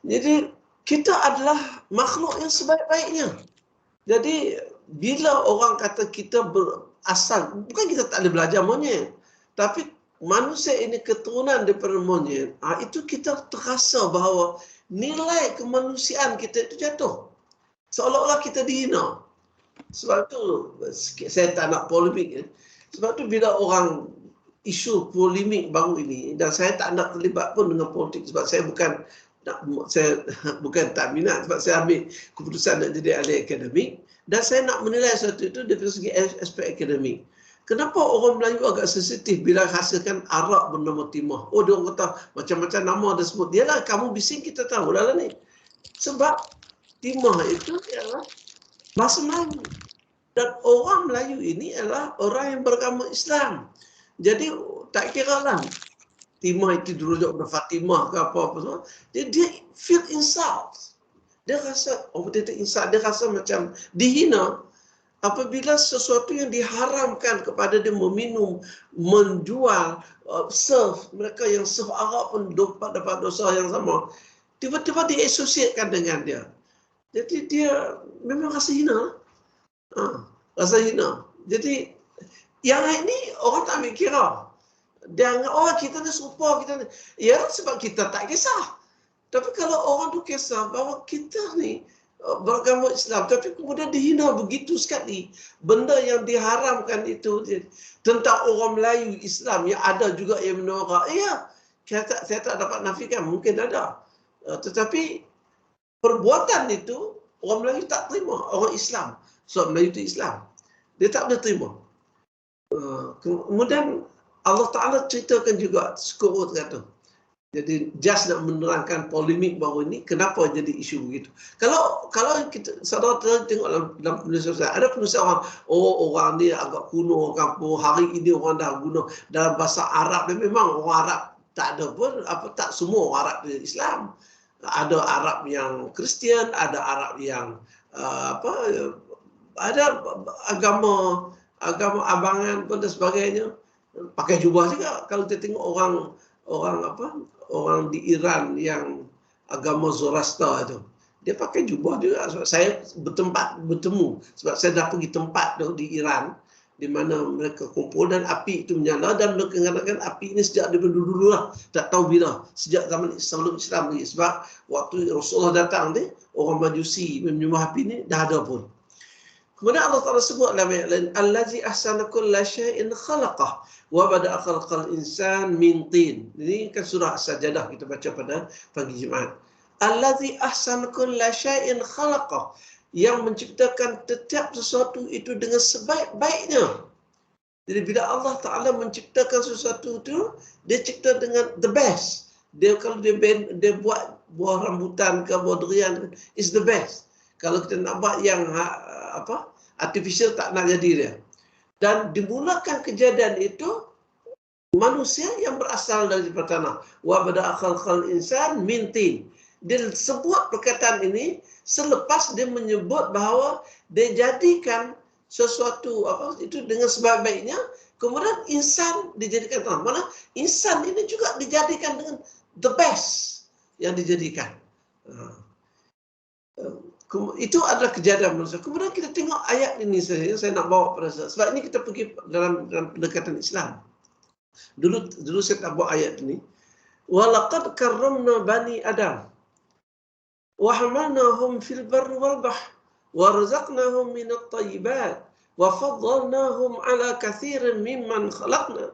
Jadi kita adalah makhluk yang sebaik-baiknya. Jadi bila orang kata kita berasal, bukan kita tak boleh belajar monyet, tapi manusia ini keturunan daripada monyet, itu kita terasa bahawa nilai kemanusiaan kita itu jatuh. Seolah-olah kita dihina. Sebab itu saya tak nak polemik. Sebab itu bila orang isu polemik baru ini, dan saya tak nak terlibat pun dengan politik sebab saya bukan tak minat, sebab saya ambil keputusan nak jadi ahli akademik dan saya nak menilai sesuatu itu dari segi aspek akademik. Kenapa orang Melayu agak sensitif bila hasilkan Arab bernama Timah? Oh, dia orang kata macam-macam nama ada sebut. Dialah kamu bising, kita tahu lah ni. Sebab Timah itu ialah bahasa Melayu. Dan orang Melayu ini adalah orang yang beragama Islam. Jadi tak kira lah Timah itu dirujuk kepada Fatimah ke apa-apa semua. Dia feel insult. Dia rasa, insult. Dia rasa macam dihina apabila sesuatu yang diharamkan kepada dia meminum, menjual, serve. Mereka yang serve Arab pun dapat dosa yang sama. Tiba-tiba diasosiatkan dengan dia. Jadi dia memang rasa hina. Rasa hina. Jadi yang ini orang tak ambil kira. Dia anggap, oh kita ni serupa, kita ni. Ya, sebab kita tak kisah. Tapi kalau orang tu kisah bahawa kita ni beragama Islam, tapi kemudian dihina begitu sekali. Benda yang diharamkan itu tentang orang Melayu Islam yang ada juga yang menolak. Ya, saya tak dapat nafikan, mungkin ada. Tetapi perbuatan itu orang Melayu tak terima, orang Islam. Sebab Melayu itu Islam. Dia tak boleh terima. Kemudian Allah Ta'ala ceritakan juga skor kata. Jadi just nak menerangkan polemik baru ini, kenapa jadi isu begitu. Kalau kita saudara tengok dalam penulisan saya, ada penulisan orang, orang ni agak kuno kampung, hari ini orang dah guna dalam bahasa Arab. Dan memang orang Arab tak ada pun, tak semua orang Arab Islam. Ada Arab yang Kristian, ada Arab yang ada agama abangan pun dan sebagainya. Pakai jubah juga. Kalau kita tengok orang di Iran yang agama Zoroaster itu, dia pakai jubah juga. Sebab saya bertemu sebab saya dah pergi tempat tu di Iran di mana mereka kumpul dan api itu menyala, dan mereka mengatakan api ini sejak dulu lah, tak tahu bila, sejak zaman sebelum Islam lagi. Sebab waktu Rasulullah datang ni, orang Majusi menyembah api ni dah ada pun. Kemudian Allah Ta'ala sebut dalam ayat lain, Allazi ahsana kulla syai'in khalaqah wa bada'a khalqal insan min tin. Ini kan surah As-Sajdah kita baca pada pagi Jumaat. Allazi ahsana kulla syai'in khalaqah, yang menciptakan setiap sesuatu itu dengan sebaik-baiknya. Jadi bila Allah Ta'ala menciptakan sesuatu itu, dia cipta dengan the best. Kalau dia buat buah rambutan ke buah durian, is the best. Kalau kita nak buat yang artificial, tak nak jadi dia. Dan dimulakan kejadian itu manusia yang berasal dari tanah. Wa bada'a khalqal insan min tin. Dia sebut perkataan ini selepas dia menyebut bahawa dia jadikan sesuatu apa itu dengan sebaik-baiknya, kemudian insan dijadikan terang. Mana insan ini juga dijadikan dengan the best yang dijadikan. Itu adalah kejadian manusia. Kemudian kita tengok ayat ini saya nak bawa pada saya. Sebab ini kita pergi dalam pendekatan Islam. Dulu saya tak bawa ayat ini. Walaqad karramna bani Adam wa hamalnahum fil barri wal bahr wa razaqnahum minat thayyibat wa faddalnahum ala katsirin mimman khalaqna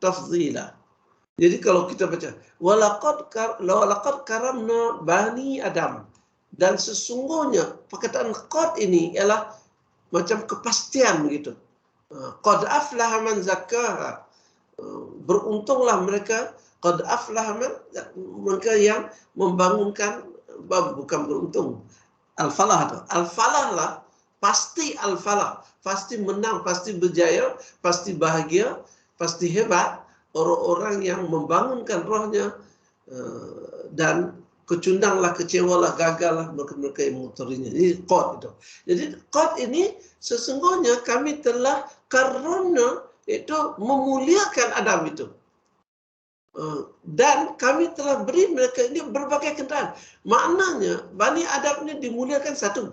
tafdhila. Jadi kalau kita baca walaqad karamna bani Adam, dan sesungguhnya perkataan qad ini ialah macam kepastian begitu. Qad aflaha man zakkaha. Beruntunglah mereka, qad aflaha man, mereka yang membangunkan, bukan beruntung. Al-falah tu. Al-falah lah, pasti al-falah, pasti menang, pasti berjaya, pasti bahagia, pasti hebat orang-orang yang membangunkan rohnya, dan kecundanglah, kecewalah, gagallah mereka yang mengotorinya. Ini qad itu. Jadi qad ini sesungguhnya kami telah karena itu memuliakan Adam itu. Dan kami telah beri mereka ini berbagai kenderaan. Maknanya Bani Adam ini dimuliakan satu.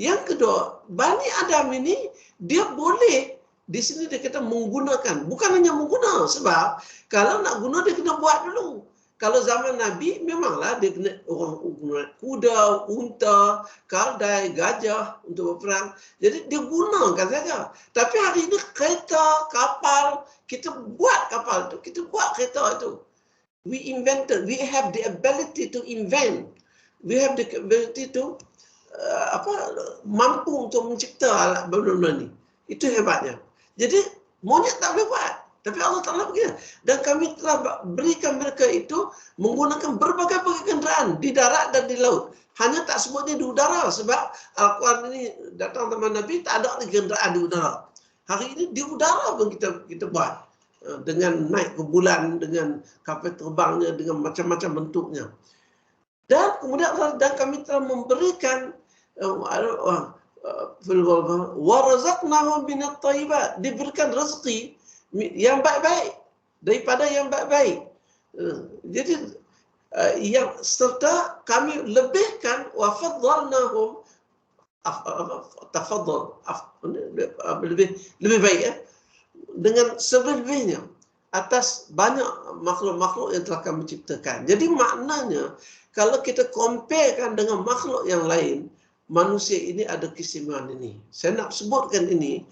Yang kedua, Bani Adam ini dia boleh, di sini dia kata menggunakan, bukan hanya menggunakan, sebab kalau nak guna dia kena buat dulu. Kalau zaman Nabi memanglah dia kena orang guna kuda, unta, keldai, gajah untuk berperang. Jadi dia gunakan saja. Tapi hari ini kereta, kapal, kita buat kapal itu, kita buat kereta itu. We invented, we have the ability to invent. We have the ability to mampu untuk mencipta alat benda-benda ni. Itu hebatnya. Jadi monyet tak boleh buat. Tapi Allah Ta'ala begini. Dan kami telah berikan mereka itu menggunakan berbagai kenderaan di darat dan di laut. Hanya tak sebutnya di udara. Sebab Al-Quran ini datang teman Nabi, tak ada lagi kenderaan di udara. Hari ini di udara pun kita buat. Dengan naik ke bulan, dengan kapal terbangnya, dengan macam-macam bentuknya. Dan kemudian kami telah memberikan warazaqnahum minat thayyibat, diberikan rezeki yang baik-baik daripada yang baik-baik. Jadi yang serta kami lebihkan wa faddalnahum lebih baik dengan selebihnya atas banyak makhluk-makhluk yang telah kami ciptakan. Jadi maknanya kalau kita comparekan dengan makhluk yang lain, manusia ini ada keistimewaan ini. Saya nak sebutkan ini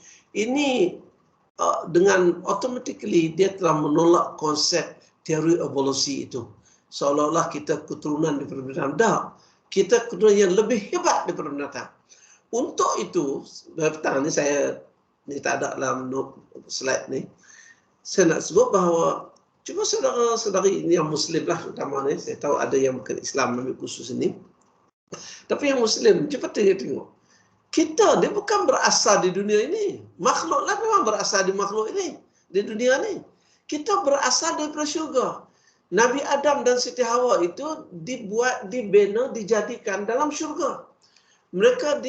dengan automatically dia telah menolak konsep teori evolusi itu. Seolah-olah kita keturunan daripada binatang. Tak. Kita keturunan yang lebih hebat daripada binatang. Untuk itu, petang ni saya ni tak ada dalam slide ni. Saya nak sebut bahawa cuba saudara-saudari ini yang Muslim lah terutama ni. Saya tahu ada yang bukan Islam lebih khusus ini. Tapi yang Muslim, cuba tengok. Kita dia bukan berasal di dunia ini. Makhluklah memang berasal di makhluk ini, di dunia ini. Kita berasal daripada syurga. Nabi Adam dan Siti Hawa itu dibuat, dibina, dijadikan dalam syurga. Mereka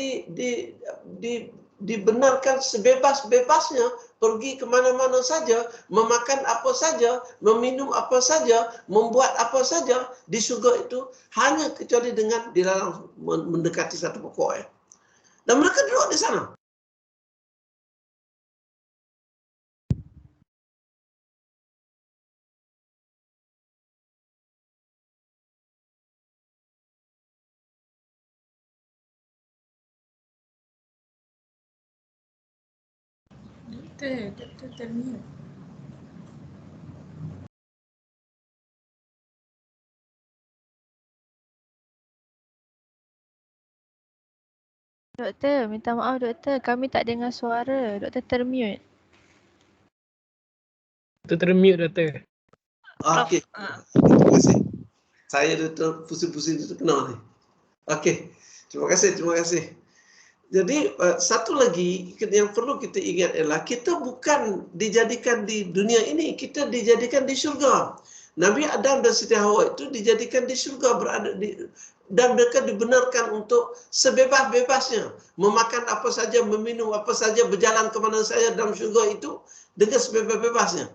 dibenarkan sebebas-bebasnya pergi ke mana-mana saja, memakan apa saja, meminum apa saja, membuat apa saja di syurga itu, hanya kecuali dengan dilarang mendekati satu pokok. Dan mereka duduk di sana. Doktor termute. Doktor, minta maaf doktor, kami tak dengar suara. Doktor termute. Doktor termute doktor. Okey. Terima kasih. Saya doktor pusing-pusing itu kenal ni. Okey. Terima kasih. Jadi satu lagi yang perlu kita ingat ialah kita bukan dijadikan di dunia ini, kita dijadikan di syurga. Nabi Adam dan Siti Hawa itu dijadikan di syurga, berada dan mereka dibenarkan untuk sebebas-bebasnya memakan apa saja, meminum apa saja, berjalan ke mana saja dalam syurga itu dengan sebebas-bebasnya.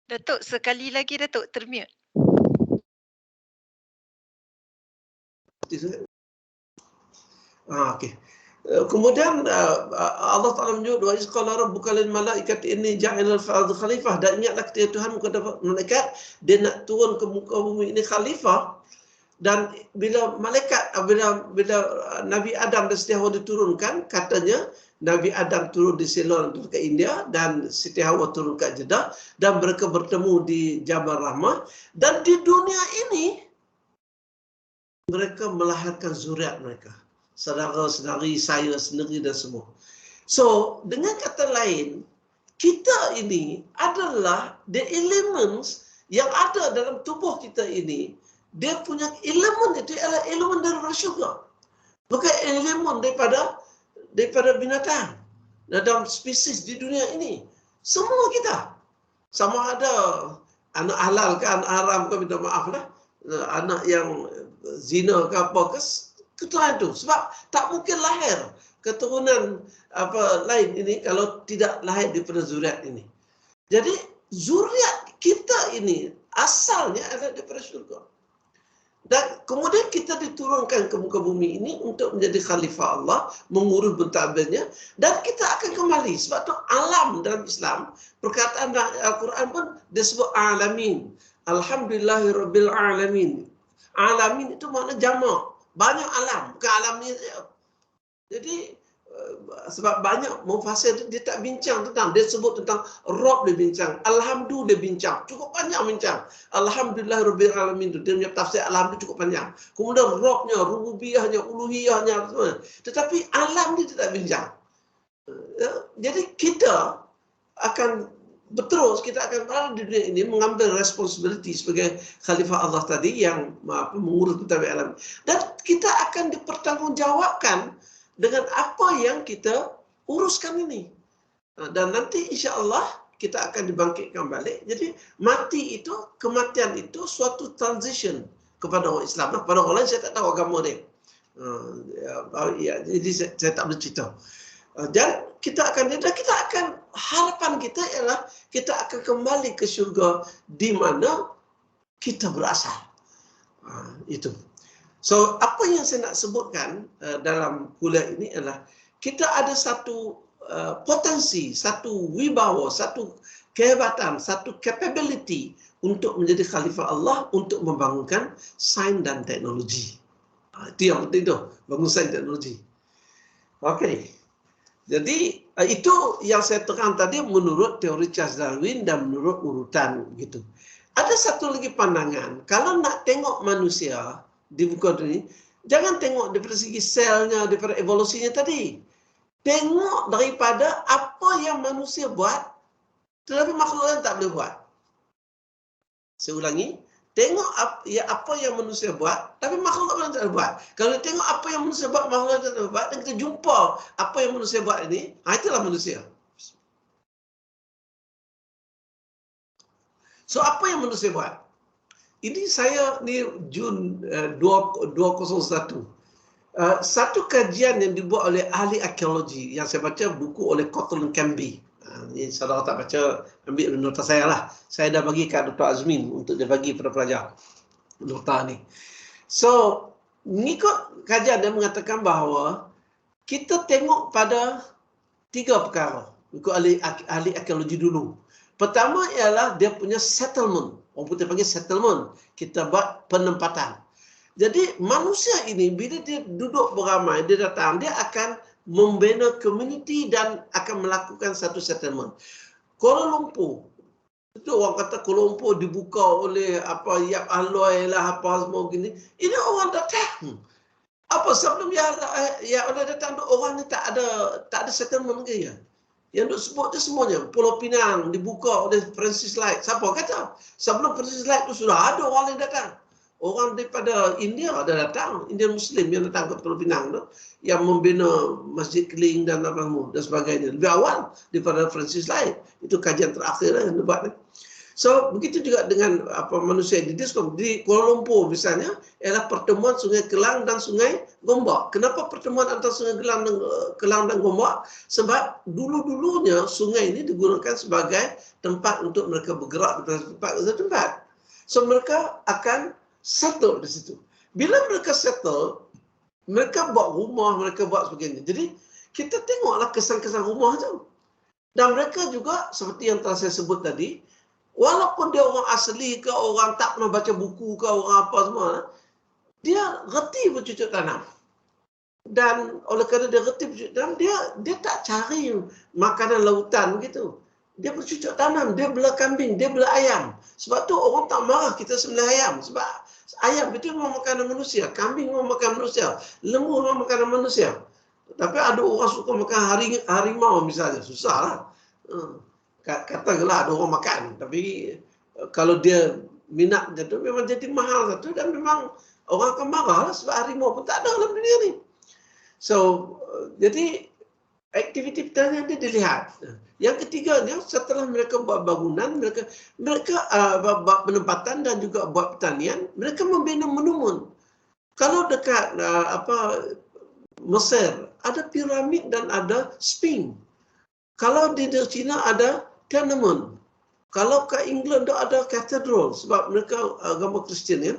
Datuk, sekali lagi Datuk, termute. Okey. Kemudian Allah Ta'ala menyebut wa izqala rabbuka lil malaikati inni ja'ilul fil ardi khalifah, dan ingatlah ketika Tuhan kepada malaikat dia nak turun ke muka bumi ini khalifah. Dan bila Nabi Adam dan Siti Hawa diturunkan, katanya Nabi Adam turun di Ceylon ke India dan Siti Hawa turun ke Jeddah dan mereka bertemu di Jabal Rahmah, dan di dunia ini mereka melahirkan zuriat mereka, saudara-saudari saya sendiri dan semua. So, dengan kata lain, kita ini adalah the elements yang ada dalam tubuh kita ini. Dia punya elemen itu adalah elemen dari syurga, bukan elemen daripada binatang dalam spesies di dunia ini. Semua kita sama ada anak halal ke anak haram ke, minta maaf lah, anak yang zina ke apa ke, keturunan itu. Sebab tak mungkin lahir keturunan apa lain ini kalau tidak lahir daripada zuriat ini. Jadi zuriat kita ini asalnya adalah daripada syurga. Dan kemudian kita diturunkan ke muka bumi ini untuk menjadi khalifah Allah, mengurus pentadbirnya, dan kita akan kembali. Sebab tu alam dalam Islam, perkataan Al-Quran pun disebut alamin. Alhamdulillahirabbil alamin. Alamin itu makna jamak, banyak alam, bukan alam ni. Jadi sebab banyak mufasir dia tak bincang tentang, dia sebut tentang Rabb, dia bincang, Alhamdulillah dia bincang, cukup panjang bincang. Alhamdulillahirabbil alamin tu dia punya tafsir Alhamdulillah cukup panjang. Kemudian Rabbnya, rububiyahnya, uluhiyahnya semua. Tetapi alam dia tidak bincang. Jadi kita akan berterus, kita akan berada di dunia ini mengambil responsibility sebagai khalifah Allah tadi yang mengurus pentadbir alam, dan kita akan dipertanggungjawabkan dengan apa yang kita uruskan ini. Dan nanti insya-Allah kita akan dibangkitkan balik. Jadi mati itu, kematian itu suatu transition kepada orang Islam. Pada orang lain saya tak tahu agama dia. Jadi saya tak boleh cerita. Dan kita akan harapan kita ialah kita akan kembali ke syurga di mana kita berasal. Itu. So, apa yang saya nak sebutkan dalam kuliah ini adalah kita ada satu potensi, satu wibawa, satu kehebatan, satu capability untuk menjadi khalifah Allah, untuk membangunkan sains dan teknologi. Itu yang penting tu, bangun sains dan teknologi. Okey. Jadi, itu yang saya terang tadi menurut teori Charles Darwin dan menurut urutan gitu. Ada satu lagi pandangan, kalau nak tengok manusia di muka dunia, jangan tengok daripada segi selnya, daripada evolusinya tadi. Tengok daripada apa yang manusia buat, tetapi makhluk lain tak boleh buat. Saya ulangi, tengok apa yang manusia buat, tapi makhluk lain tak boleh buat. Kalau tengok apa yang manusia buat, makhluk lain tak boleh buat, dan kita jumpa apa yang manusia buat ini, itulah manusia. So, apa yang manusia buat? Ini saya ni Jun 2001. Satu kajian yang dibuat oleh ahli arkeologi yang saya baca buku oleh Cotton Canby. Ini saudara tak baca, ambil nota saya lah. Saya dah bagi kat Dr. Azmin untuk dia bagi pada pelajar nota ni. So, mengikut kajian dia mengatakan bahawa kita tengok pada 3 perkara. Ikut ahli arkeologi dulu. Pertama ialah dia punya settlement. Orang putih panggil settlement. Kita buat penempatan. Jadi manusia ini bila dia duduk beramai, dia datang, dia akan membina community dan akan melakukan satu settlement. Kuala Lumpur, itu orang kata Kuala Lumpur dibuka oleh apa Yap Alloy lah, apa semua gini. Ini orang datang. Apa sebelum ya orang datang, orang ni tak ada settlement ke ya? Yang duk sebut tu semuanya, Pulau Pinang dibuka oleh Francis Light. Siapa kata? Sebelum Francis Light tu sudah ada orang yang datang. Orang daripada India ada datang, Indian Muslim yang datang ke Pulau Pinang tu, yang membina Masjid Keling dan apa dan sebagainya. Lebih awal daripada Francis Lai. Itu kajian terakhir yang dia buat. So, begitu juga dengan manusia di Diskom. Di Kuala Lumpur misalnya, ialah pertemuan Sungai Kelang dan Sungai Gombak. Kenapa pertemuan antara Sungai Kelang dan Gombak? Sebab dulu-dulunya sungai ini digunakan sebagai tempat untuk mereka bergerak dari tempat ke tempat. So, mereka akan settle di situ. Bila mereka settle, mereka buat rumah, mereka buat sebagainya. Jadi, kita tengoklah kesan-kesan rumah tu. Dan mereka juga, seperti yang telah saya sebut tadi, walaupun dia orang asli ke, orang tak pernah baca buku ke, orang apa semua, dia reti bercucuk tanam. Dan oleh kerana dia reti bercucuk tanam, dia tak cari makanan lautan begitu. Dia bercucuk tanam, dia bela kambing, dia bela ayam. Sebab tu orang tak marah kita sembelih ayam. Sebab ayam itu memang makanan manusia, kambing memang makanan manusia, lembu memang makanan manusia. Tapi ada orang suka makan harimau misalnya, susah lah. Katakanlah ada orang makan, tapi kalau dia minat itu memang jadi mahal satu, dan memang orang akan marah lah sebab harimau pun tak ada dalam dunia ni. So, jadi aktiviti pertanian ini dilihat. Yang ketiganya, setelah mereka buat bangunan, mereka buat penempatan dan juga buat pertanian, mereka membina monumen. Kalau dekat Mesir, ada piramid dan ada sphinx. Kalau di China ada Tiananmen. Kalau ke England ada cathedral sebab mereka agama Kristian ya.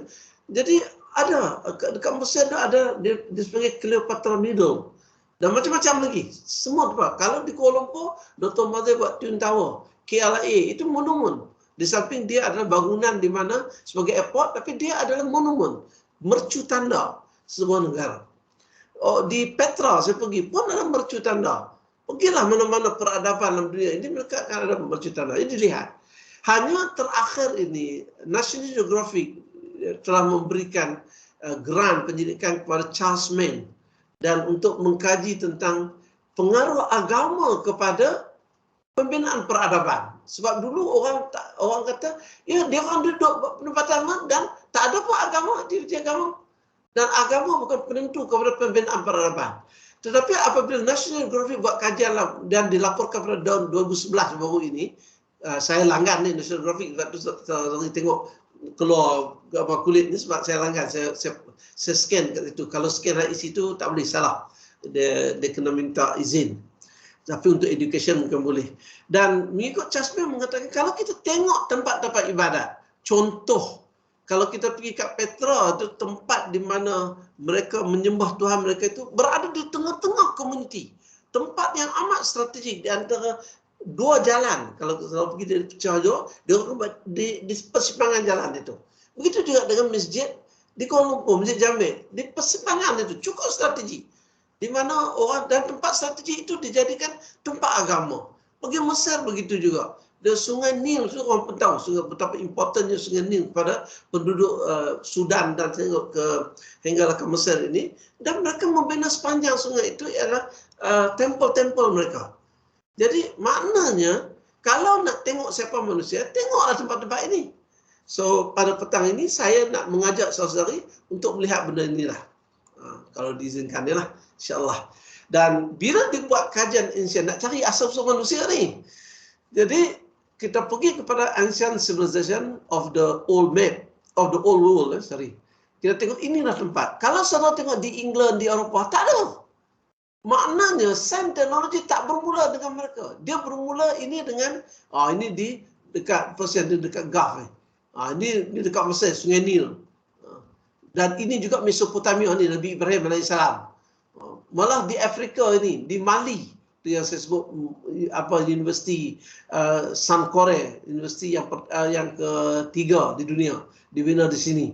Jadi ada dekat Mesir ada sebagai Cleopatra Needle dan macam-macam lagi. Semua tempat. Kalau di Kuala Lumpur, Dr. Mazhar buat Twin Tower, KLIA itu monumen. Di samping dia adalah bangunan di mana sebagai airport, tapi dia adalah monumen, mercu tanda sebuah negara. Oh, di Petra saya pergi pun ada mercu tanda. Pergilah mana-mana peradaban dalam dunia ini, mereka akan ada mercu tanda. Ini dilihat. Hanya terakhir ini, National Geographic telah memberikan grant pendidikan kepada Charles Mann dan untuk mengkaji tentang pengaruh agama kepada pembinaan peradaban. Sebab dulu orang kata, ya dia orang duduk penempatan dan tak ada pun agama, aktiviti agama. Dan agama bukan penentu kepada pembinaan peradaban. Tetapi apabila National Geographic buat kajian dan dilaporkan pada tahun 2011 baru ini, saya langgan ni National Geographic, sebab tu saya tengok keluar kulit ni sebab saya langgan, saya scan kat situ. Kalau scan dari situ tak boleh, salah. Dia kena minta izin. Tapi untuk education mungkin boleh. Dan mengikut Chasmin mengatakan, kalau kita tengok tempat-tempat ibadat, contoh, kalau kita pergi kat Petra, itu tempat di mana mereka menyembah Tuhan mereka itu berada di tengah-tengah komuniti. Tempat yang amat strategik di antara dua jalan. Kalau pergi dari Pecahjo, di persimpangan jalan itu. Begitu juga dengan masjid di Kuala Lumpur, Masjid Jamek. Di persimpangan itu cukup strategi. Di mana orang dan tempat strategi itu dijadikan tempat agama. Pergi Mesir begitu juga. Dan Sungai Nil, orang pun tahu betapa importantnya Sungai Nil kepada penduduk Sudan dan hinggalah ke Mesir ini. Dan mereka membina sepanjang sungai itu ialah tempel-tempel mereka. Jadi maknanya, kalau nak tengok siapa manusia, tengoklah tempat-tempat ini. So pada petang ini saya nak mengajak saudari untuk melihat benda inilah. Kalau diizinkan lah, insyaAllah. Dan bila dibuat kajian ancient, nak cari asal-usul manusia ni. Jadi kita pergi kepada ancient civilization of the old map, of the old world. Kita tengok inilah tempat. Kalau saudara tengok di England, di Eropah, tak ada. Maknanya sains teknologi tak bermula dengan mereka. Dia bermula ini dengan ini di dekat dekat Gulf ni. Ini dekat Mesir, Sungai Nil. Dan ini juga Mesopotamia ni, Nabi Ibrahim AS. Malah di Afrika ini, di Mali, itu yang saya sebut universiti Sankore, universiti yang ketiga di dunia, dibina di sini.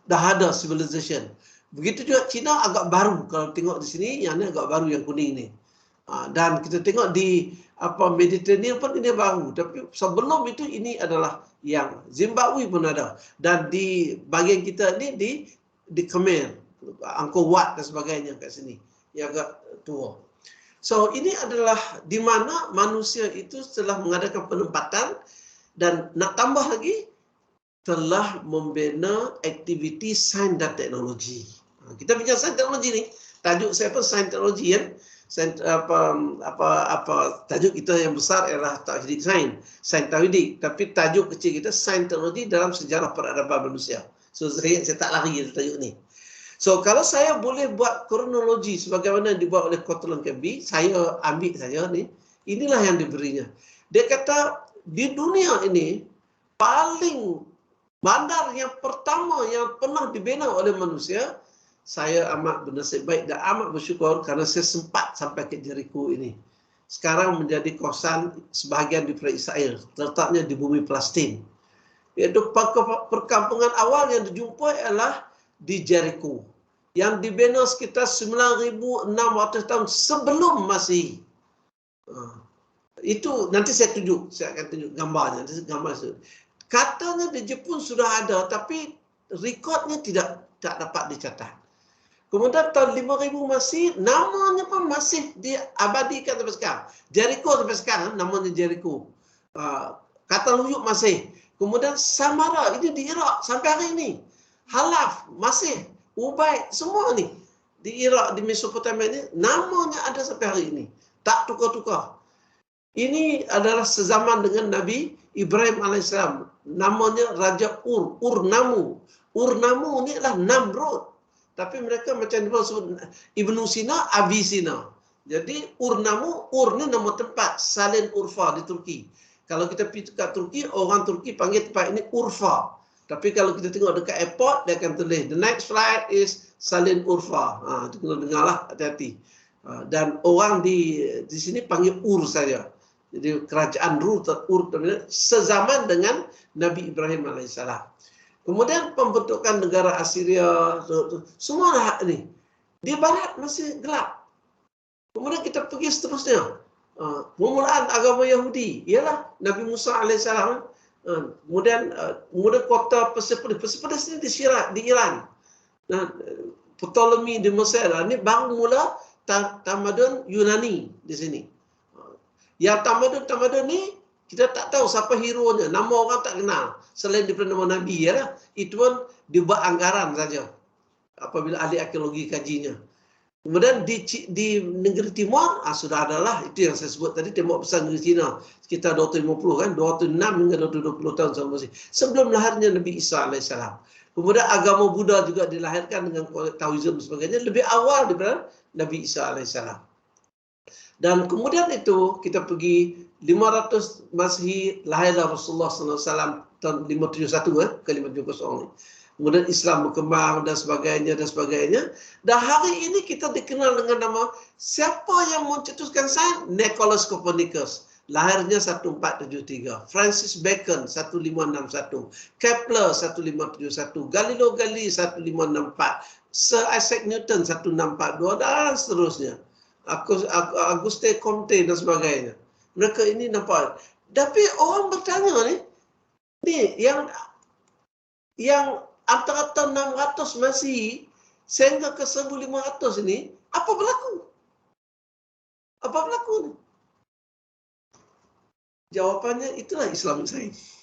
Dah ada civilization. Begitu juga China agak baru, kalau tengok di sini, yang ni agak baru yang kuning ni. Dan kita tengok di Mediterranean pun ini baru, tapi sebelum itu ini adalah yang Zimbabwe pun ada, dan di bahagian kita ni di Khmer, Angkor Wat dan sebagainya kat sini yang agak tua. So ini adalah di mana manusia itu setelah mengadakan penempatan, dan nak tambah lagi telah membina aktiviti sains dan teknologi. Kita bincang sains teknologi ni, tajuk saya pun sains teknologi kan. Sains tajuk kita yang besar ialah tauhid sains tauhid, tapi tajuk kecil kita sains teknologi dalam sejarah peradaban manusia. So saya tak lari dari tajuk ni. So kalau saya boleh buat kronologi sebagaimana dibuat oleh Cortland Campbell, saya ambil saja ni, inilah yang diberinya. Dia kata di dunia ini paling bandar yang pertama yang pernah dibina oleh manusia, saya amat bernasib baik dan amat bersyukur kerana saya sempat sampai ke Jericho ini. Sekarang menjadi kawasan sebahagian di Israel, terletaknya di bumi Palestin. Iaitu perkampungan awal yang dijumpai ialah di Jericho, yang dibina sekitar 9,600 tahun sebelum Masihi. Itu nanti saya akan tunjuk gambarnya. Katanya di Jepun sudah ada, tapi rekodnya tak dapat dicatat. Kemudian tahun 5,000 Masihi, namanya pun masih diabadikan sampai sekarang. Jericho sampai sekarang, namanya Jericho. Kata Luyuk masih. Kemudian Samara, ini di Iraq sampai hari ini. Halaf, masih. Ubaid, semua ni. Di Iraq, di Mesopotamia ini, namanya ada sampai hari ini. Tak tukar-tukar. Ini adalah sezaman dengan Nabi Ibrahim AS. Namanya Raja Urnamu. Urnamu ni adalah Namrud. Tapi mereka macam disebut Ibnu Sina, Abi Sina. Jadi Urnamu, Ur ni nama tempat, Salin Urfa di Turki. Kalau kita pergi ke Turki, orang Turki panggil tempat ini Urfa. Tapi kalau kita tengok dekat airport, dia akan tulis, the next flight is Salin Urfa. Itu kena dengarlah, hati-hati. Dan orang di sini panggil Ur saja. Jadi kerajaan Ur sezaman dengan Nabi Ibrahim AS. Kemudian pembentukan negara Assyria, semua ni. Di barat masih gelap. Kemudian kita pergi seterusnya. Permulaan agama Yahudi ialah Nabi Musa AS. Kemudian kota Persepolis ini di Iran. Ptolemy di Mesir. Ini baru mula tamadun Yunani di sini. Yang tamadun ni kita tak tahu siapa hero-nya, nama orang tak kenal. Selain daripada nama Nabi, ya, itu pun dibuat anggaran saja apabila ahli arkeologi kajinya. Kemudian di negeri Timur, sudah adalah, itu yang saya sebut tadi, tembok besar negeri Cina. Sekitar 250 kan, 206 hingga 220 tahun sebelum lahirnya Nabi Isa AS. Kemudian agama Buddha juga dilahirkan dengan Taoism dan sebagainya, lebih awal daripada Nabi Isa AS. Dan kemudian itu kita pergi 500 Masihi, lahirlah Rasulullah SAW tahun 571 ke 570. Kemudian Islam berkembang dan sebagainya. Dan hari ini kita dikenal dengan nama siapa yang mencetuskan sains? Nicholas Copernicus. Lahirnya 1473. Francis Bacon 1561. Kepler 1571. Galileo Galilei 1564. Sir Isaac Newton 1642 dan seterusnya. Auguste Comte dan sebagainya. Mereka ini nampak. Tapi orang bertanya ni yang antara tahun 600 Masihi sehingga ke 1500 ini, apa berlaku? Apa berlaku ni? Jawapannya itulah Islamic Science.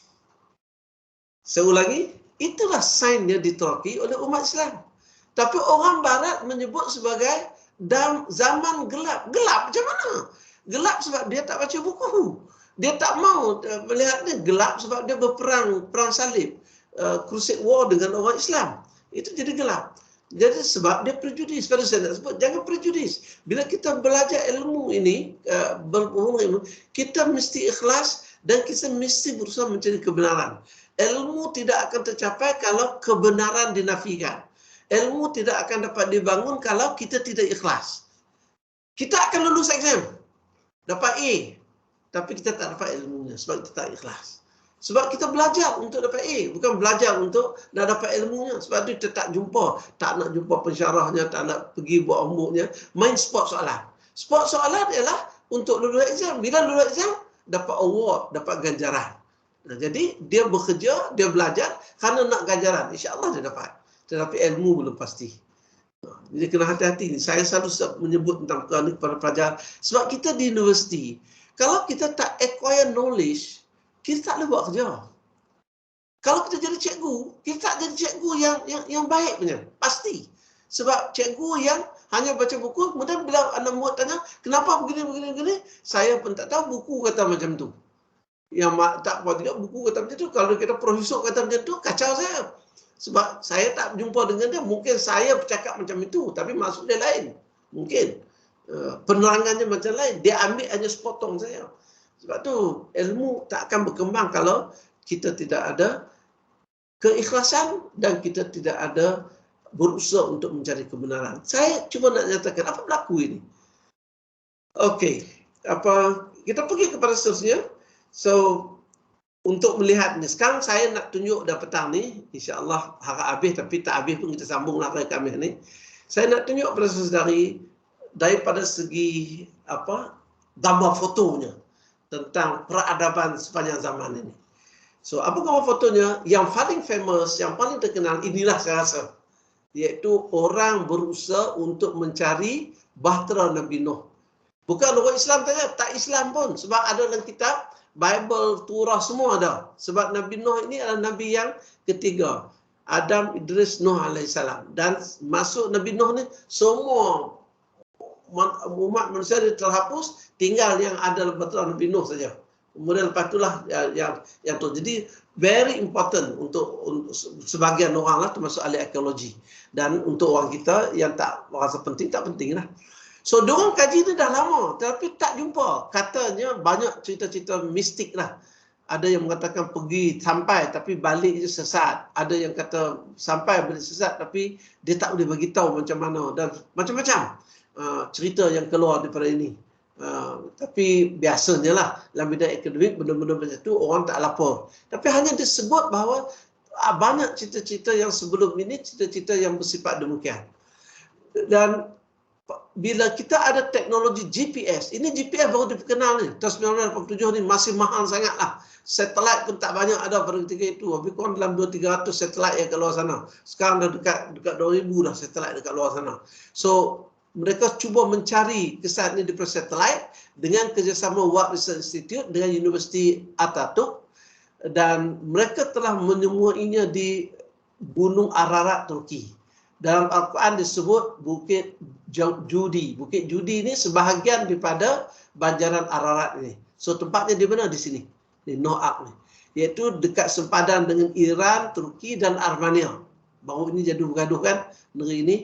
Saya ulangi, itulah sains yang diteraki oleh umat Islam. Tapi orang Barat menyebut sebagai zaman gelap. Gelap macam mana? Gelap sebab dia tak baca buku. Dia tak mau melihatnya gelap sebab dia perang salib. Crusade War dengan orang Islam. Itu jadi gelap. Jadi sebab dia prejudis. Pada saya nak sebut, jangan prejudis. Bila kita belajar ilmu ini, berhubung ilmu, kita mesti ikhlas dan kita mesti berusaha mencari kebenaran. Ilmu tidak akan tercapai kalau kebenaran dinafikan. Ilmu tidak akan dapat dibangun kalau kita tidak ikhlas. Kita akan lulus exam, dapat A, tapi kita tak dapat ilmunya sebab kita tak ikhlas. Sebab kita belajar untuk dapat A, bukan belajar untuk nak dapat ilmunya. Sebab tu kita tak nak jumpa pensyarahnya, tak nak pergi buat homeworknya, main sport soalan. Sport soalan ialah untuk lulus exam. Bila lulus exam, dapat award, dapat ganjaran. Jadi dia bekerja, dia belajar kerana nak ganjaran. InsyaAllah dia dapat. Tetapi ilmu belum pasti. Jadi kena hati-hati. Saya selalu menyebut tentang perkara ini kepada pelajar. Sebab kita di universiti, kalau kita tak acquire knowledge, kita tak boleh buat kerja. Kalau kita jadi cikgu, kita tak jadi cikgu yang baik punya. Pasti. Sebab cikgu yang hanya baca buku, kemudian bila anak murid tanya, kenapa begini, saya pun tak tahu, buku kata macam tu. Yang tak buat juga buku kata macam tu. Kalau kita profesor kata macam tu, kacau saya. Sebab saya tak berjumpa dengan dia. Mungkin saya bercakap macam itu, tapi maksud dia lain. Mungkin. Penerangannya macam lain. Dia ambil hanya sepotong saya. Sebab tu ilmu tak akan berkembang kalau kita tidak ada keikhlasan dan kita tidak ada berusaha untuk mencari kebenaran. Saya cuma nak nyatakan apa berlaku ini. Okey, kita pergi kepada seterusnya. So untuk melihat ni, sekarang saya nak tunjuk dah petang ni, insya-Allah harap habis, tapi tak habis pun kita sambunglah kami ni. Saya nak tunjuk kepada saudari daripada segi gambar fotonya tentang peradaban sepanjang zaman ini. So apa gambar fotonya? Yang paling famous, yang paling terkenal inilah saya rasa, iaitu orang berusaha untuk mencari bahtera Nabi Nuh. Bukan orang Islam saja, tak Islam pun. Sebab ada dalam kitab, Bible, Torah semua ada. Sebab Nabi Nuh ini adalah Nabi yang ketiga. Adam, Idris, Nuh alaihissalam. Dan masuk Nabi Nuh ni, semua umat manusia dia terhapus, tinggal yang ada bahtera Nabi Nuh saja. Kemudian lepas itulah yang tu. Jadi very important untuk sebahagian orang lah, termasuk ahli arkeologi. Dan untuk orang kita yang tak rasa penting, tak penting lah. So, diorang kaji ni dah lama, tapi tak jumpa. Katanya banyak cerita-cerita mistik lah. Ada yang mengatakan pergi sampai, tapi balik je sesat. Ada yang kata sampai balik sesat, tapi dia tak boleh bagi tahu macam mana. Dan macam-macam cerita yang keluar daripada ini. Tapi biasanya lah, dalam bidang akademik, benda-benda macam tu orang tak lapor. Tapi hanya disebut bahawa banyak cerita-cerita yang sebelum ini, cerita-cerita yang bersifat demikian. Dan bila kita ada teknologi GPS, ini GPS baru diperkenal ni, tahun 1987 ni masih mahal sangat lah. Satelit pun tak banyak ada pada ketika itu. Lebih kurang dalam 200-300 satelit yang kat luar sana. Sekarang dah dekat 2,000 dah satelit dekat luar sana. So, mereka cuba mencari kesan ini daripada satelit dengan kerjasama World Research Institute dengan Universiti Atatürk, dan mereka telah menemuinya di Gunung Ararat, Turki. Dalam Al-Quran disebut Bukit Judi. Bukit Judi ini sebahagian daripada banjaran Ararat ini. So tempatnya di mana? Di sini, di Noak ni. Iaitu dekat sempadan dengan Iran, Turki dan Armenia. Baru ini jadi bergaduh kan negeri ini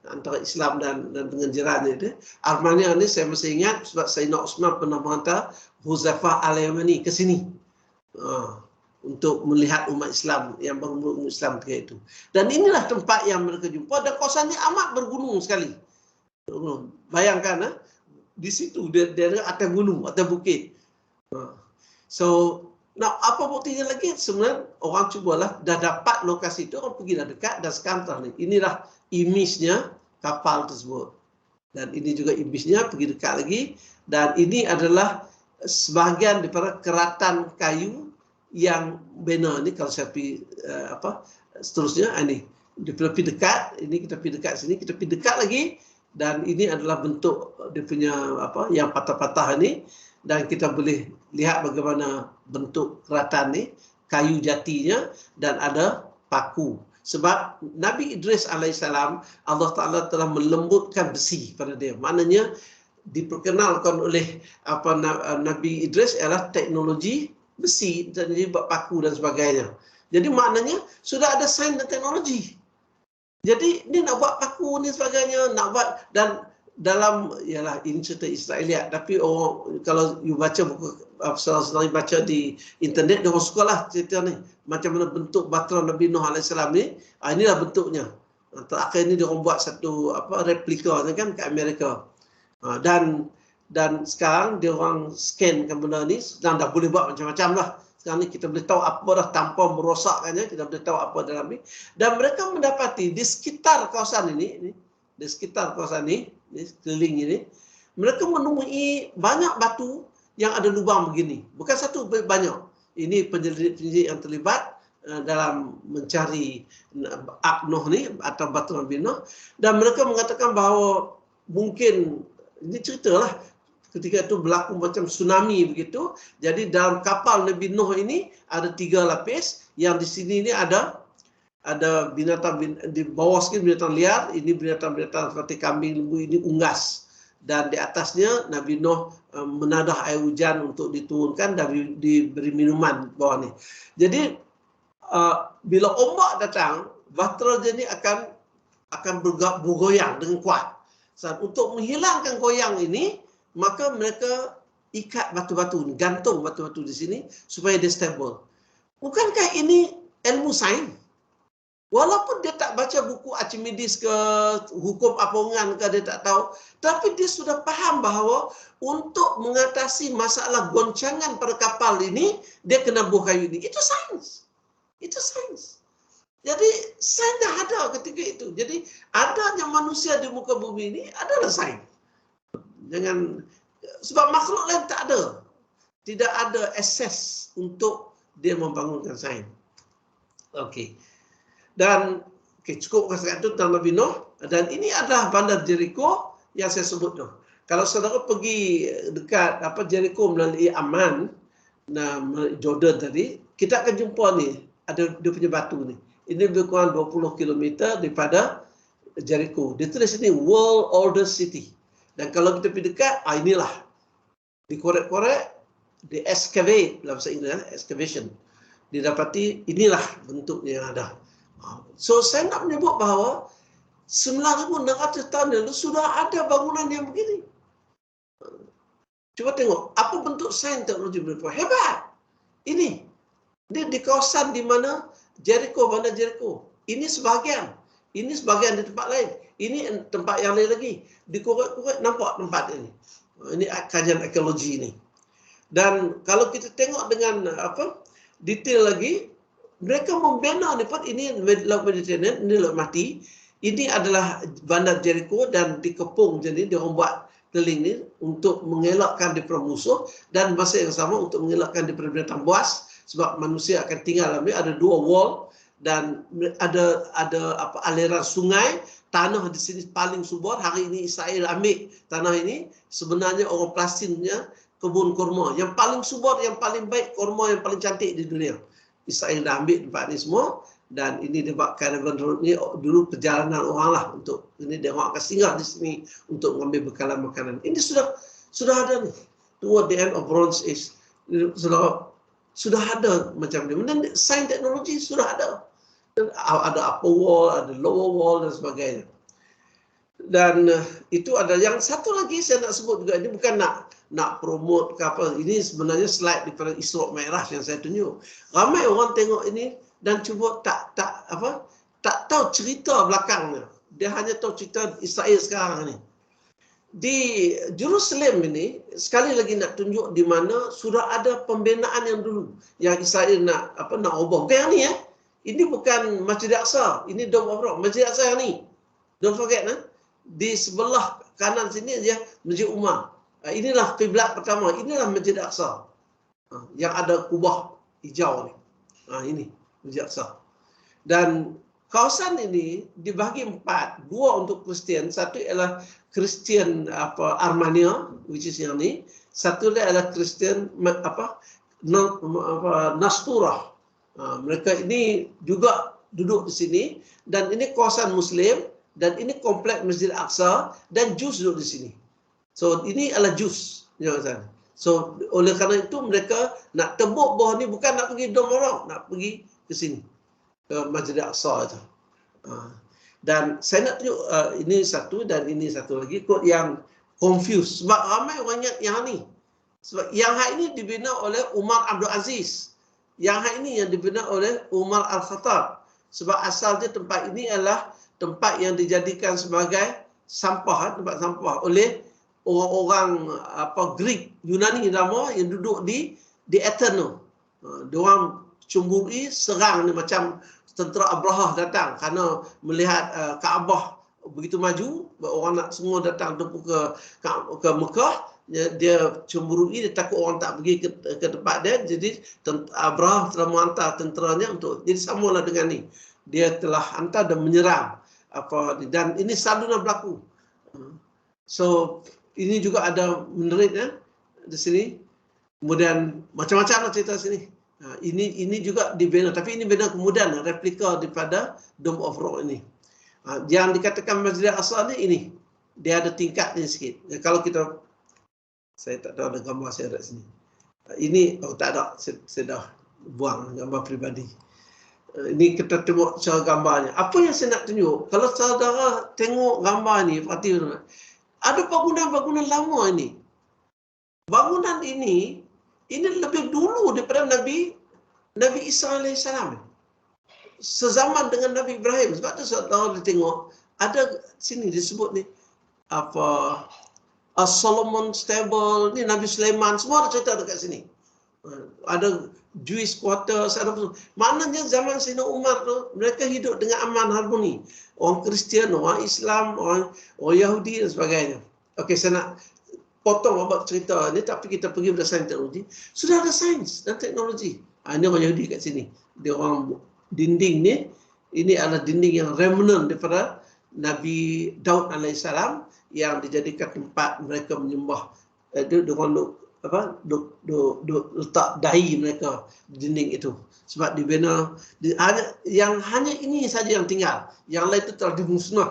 antara Islam dan dengan jirannya itu. Armenia ni saya masih ingat sebab Sayyidina Osman pernah menghantar Huzaifah Al-Yamani ke sini. Untuk melihat umat Islam yang baru umat Islam ketika itu. Dan inilah tempat yang mereka jumpa, dan kawasan ini amat bergunung sekali. Bayangkan, di situ dia atas gunung, atas bukit. So, nah apa buktinya lagi? Sebenarnya orang cubalah, dah dapat lokasi itu, orang pergi dah dekat, dan sekarang ni inilah image-nya kapal tersebut. Dan ini juga image-nya, pergi dekat lagi. Dan ini adalah sebahagian daripada keratan kayu yang bina ni. Kalau saya pergi seterusnya ini kita pergi dekat, ini kita pergi dekat sini, kita pergi dekat lagi, dan ini adalah bentuk dia punya yang patah-patah ni, dan kita boleh lihat bagaimana bentuk keratan ni, kayu jatinya, dan ada paku. Sebab Nabi Idris alaihissalam, Allah Taala telah melembutkan besi pada dia. Maknanya diperkenalkan oleh Nabi Idris ialah teknologi besi dan jadi buat paku dan sebagainya. Jadi maknanya sudah ada sains dan teknologi. Jadi dia nak buat paku ni sebagainya, nak buat, dan dalam ialah ini cerita Israeliat, tapi orang kalau you baca buku saudara-saudari baca di internet, dia orang sukalah cerita ni. Macam mana bentuk bahtera Nabi Nuh alaihissalam ni, inilah bentuknya. Terakhir ni dia orang buat satu replika kan kat Amerika. Dan sekarang dia orang scankan benda ni, dan dah boleh buat macam-macam lah. Sekarang ni kita boleh tahu apa dah tanpa merosakkannya, kita boleh tahu apa dalam ni. Dan mereka mendapati di sekitar kawasan ini, di sekitar kawasan ini, keliling ini, mereka menemui banyak batu yang ada lubang begini. Bukan satu, banyak. Ini penyelidik yang terlibat dalam mencari Ark Nuh ni atau batu Nabi Nuh. Dan mereka mengatakan bahawa mungkin, ini ceritalah, ketika itu berlaku macam tsunami begitu. Jadi dalam kapal Nabi Nuh ini ada 3 lapis, yang di sini ini ada binatang di bawah sikit binatang liar, ini binatang-binatang seperti kambing, lembu, ini unggas. Dan di atasnya Nabi Nuh menadah air hujan untuk diturunkan dan diberi minuman bawah ni. Jadi bila ombak datang, bahtera ini akan bergoyang dengan kuat. Untuk menghilangkan goyang ini, maka mereka ikat batu-batu ni, gantung batu-batu di sini supaya dia stable. Bukankah ini ilmu sains? Walaupun dia tak baca buku Archimedes ke hukum apongan ke, dia tak tahu, tapi dia sudah faham bahawa untuk mengatasi masalah goncangan pada kapal ini, dia kena buh kayu ini. Itu sains. Itu sains. Jadi sains dah ada ketika itu. Jadi adanya manusia di muka bumi ini adalah sains. Sebab makhluk lain tak ada. Tidak ada akses untuk dia membangunkan sains. Okey. Dan cukup katakan itu tentang Nabi Nuh. Dan ini adalah bandar Jericho yang saya sebut tu. Kalau saudara pergi dekat Jericho melalui Amman, Jordan tadi, kita akan jumpa ni, ada dia punya batu ni. Ini lebih kurang 20 km daripada Jericho. Dia tulis ini World Order City. Dan kalau kita pergi dekat, inilah. Dikorek-korek, di excavate, dalam bahasa Inggeris, excavation. Didapati inilah bentuknya yang ada. So saya nak menyebut bahawa 9,600 tahun lalu sudah ada bangunan yang begini. Cuba tengok, apa bentuk sains teknologi mereka. Hebat! Ini di kawasan di mana Jericho, bandar Jericho. Ini sebahagian di tempat lain. Ini tempat yang lain lagi. Dikorek-korek, nampak tempat ini. Ini kajian arkeologi ini. Dan kalau kita tengok dengan detail lagi, mereka membina ni pun, ini Laut Mediterranean, ini Laut Mati. Ini adalah bandar Jericho dan dikepung jadi dia orang buat teling ni untuk mengelakkan daripada musuh dan masa yang sama untuk mengelakkan daripada binatang buas, sebab manusia akan tinggal dalam ni. Ada 2 wall dan ada aliran sungai. Tanah di sini paling subur. Hari ini Israel ambil tanah ini. Sebenarnya orang Palestinnya kebun kurma yang paling subur, yang paling baik, kurma yang paling cantik di dunia. Israel dah ambil tempat ni semua, dan ini dia buat caravan road ni dulu perjalanan orang lah untuk ini, dia orang akan singgah di sini untuk mengambil bekalan makanan. Ini sudah ada ni. Toward the end of Bronze Age sudah ada macam ni. Dan sains teknologi sudah ada. Ada upper wall, ada lower wall dan sebagainya. Dan itu ada yang satu lagi saya nak sebut juga, ini bukan nak promote ke apa. Ini sebenarnya slide daripada Isra Mi'raj yang saya tunjuk. Ramai orang tengok ini dan cuba tak tahu cerita belakangnya. Dia hanya tahu cerita Israel sekarang ni. Di Jerusalem ini sekali lagi nak tunjuk di mana sudah ada pembinaan yang dulu yang Israel nak ubah. Bukan yang ni Ini bukan Masjid Aqsa, ini Dome of Rock. Masjid Aqsa yang ni. Don't forget di sebelah kanan sini dia Masjid Umar. Inilah kiblat pertama, inilah Masjid Aqsa. Yang ada kubah hijau ni. Ini Masjid Aqsa. Dan kawasan ini dibagi 4, 2 untuk Kristian, satu ialah Kristian Armenia, which is yang ni, satu lagi adalah Kristian Nasturah. Mereka ini juga duduk di sini, dan ini kawasan Muslim, dan ini komplek Masjid Aqsa, dan Jus duduk di sini. So ini adalah Jus. So oleh kerana itu mereka nak tebuk bawah ni, bukan nak pergi Dome of Rock, nak pergi ke sini, ke Masjid Aqsa itu. Dan saya nak tunjuk ini satu dan ini satu lagi kot yang confused, sebab ramai orang ingat yang ni. Sebab yang ini dibina oleh Umar Abdul Aziz. Yang ini yang dibina oleh Umar Al-Khattab. Sebab asalnya tempat ini adalah tempat yang dijadikan sebagai sampah, tempat sampah oleh orang-orang Greek, Yunani nama yang duduk di Athena. Diorang cemburi, serang ni macam tentera Abrahah datang kerana melihat Kaabah begitu maju, orang nak semua datang tempuh ke Mekah. Dia cemburui, dia takut orang tak pergi ke tempat dia. Jadi Abraham telah menghantar tenteranya untuk, jadi samalah dengan ni, dia telah hantar dan menyerang dan ini selalu berlaku. So ini juga ada menerit ya di sini. Kemudian macam-macam lah cerita sini. Ini juga dibina, tapi ini bina kemudian replika daripada Dome of Rock ini. Yang dikatakan Masjid Al-Aqsa ini dia ada tingkatnya sikit. Kalau kita, saya tak tahu ada gambar saya ada sini. Ini tak ada, saya dah buang gambar peribadi. Ini kita tengok cara gambarnya. Apa yang saya nak tunjuk? Kalau saudara tengok gambar ni, perhati ada bangunan-bangunan lama ini. Bangunan ini lebih dulu daripada Nabi Isa AS. Sezaman dengan Nabi Ibrahim. Sebab tu saudara tengok ada sini disebut ni apa Solomon Stable ni, Nabi Sulaiman, semua ada cerita dekat sini. Ada Jewish quarters, ada maknanya zaman Sayyidina Umar tu mereka hidup dengan aman harmoni. Orang Kristian, orang Islam, orang Yahudi dan sebagainya. Okey, saya nak potong abang cerita ni, tapi kita pergi pada sains teknologi. Sudah ada sains dan teknologi. Ini orang Yahudi kat sini. Dia orang dinding ni, ini adalah dinding yang remnant daripada Nabi Daud AS yang dijadikan tempat mereka menyembah. Dia orang letak dahi mereka di dinding itu. Sebab dibina, hanya ini saja yang tinggal. Yang lain itu telah dimusnah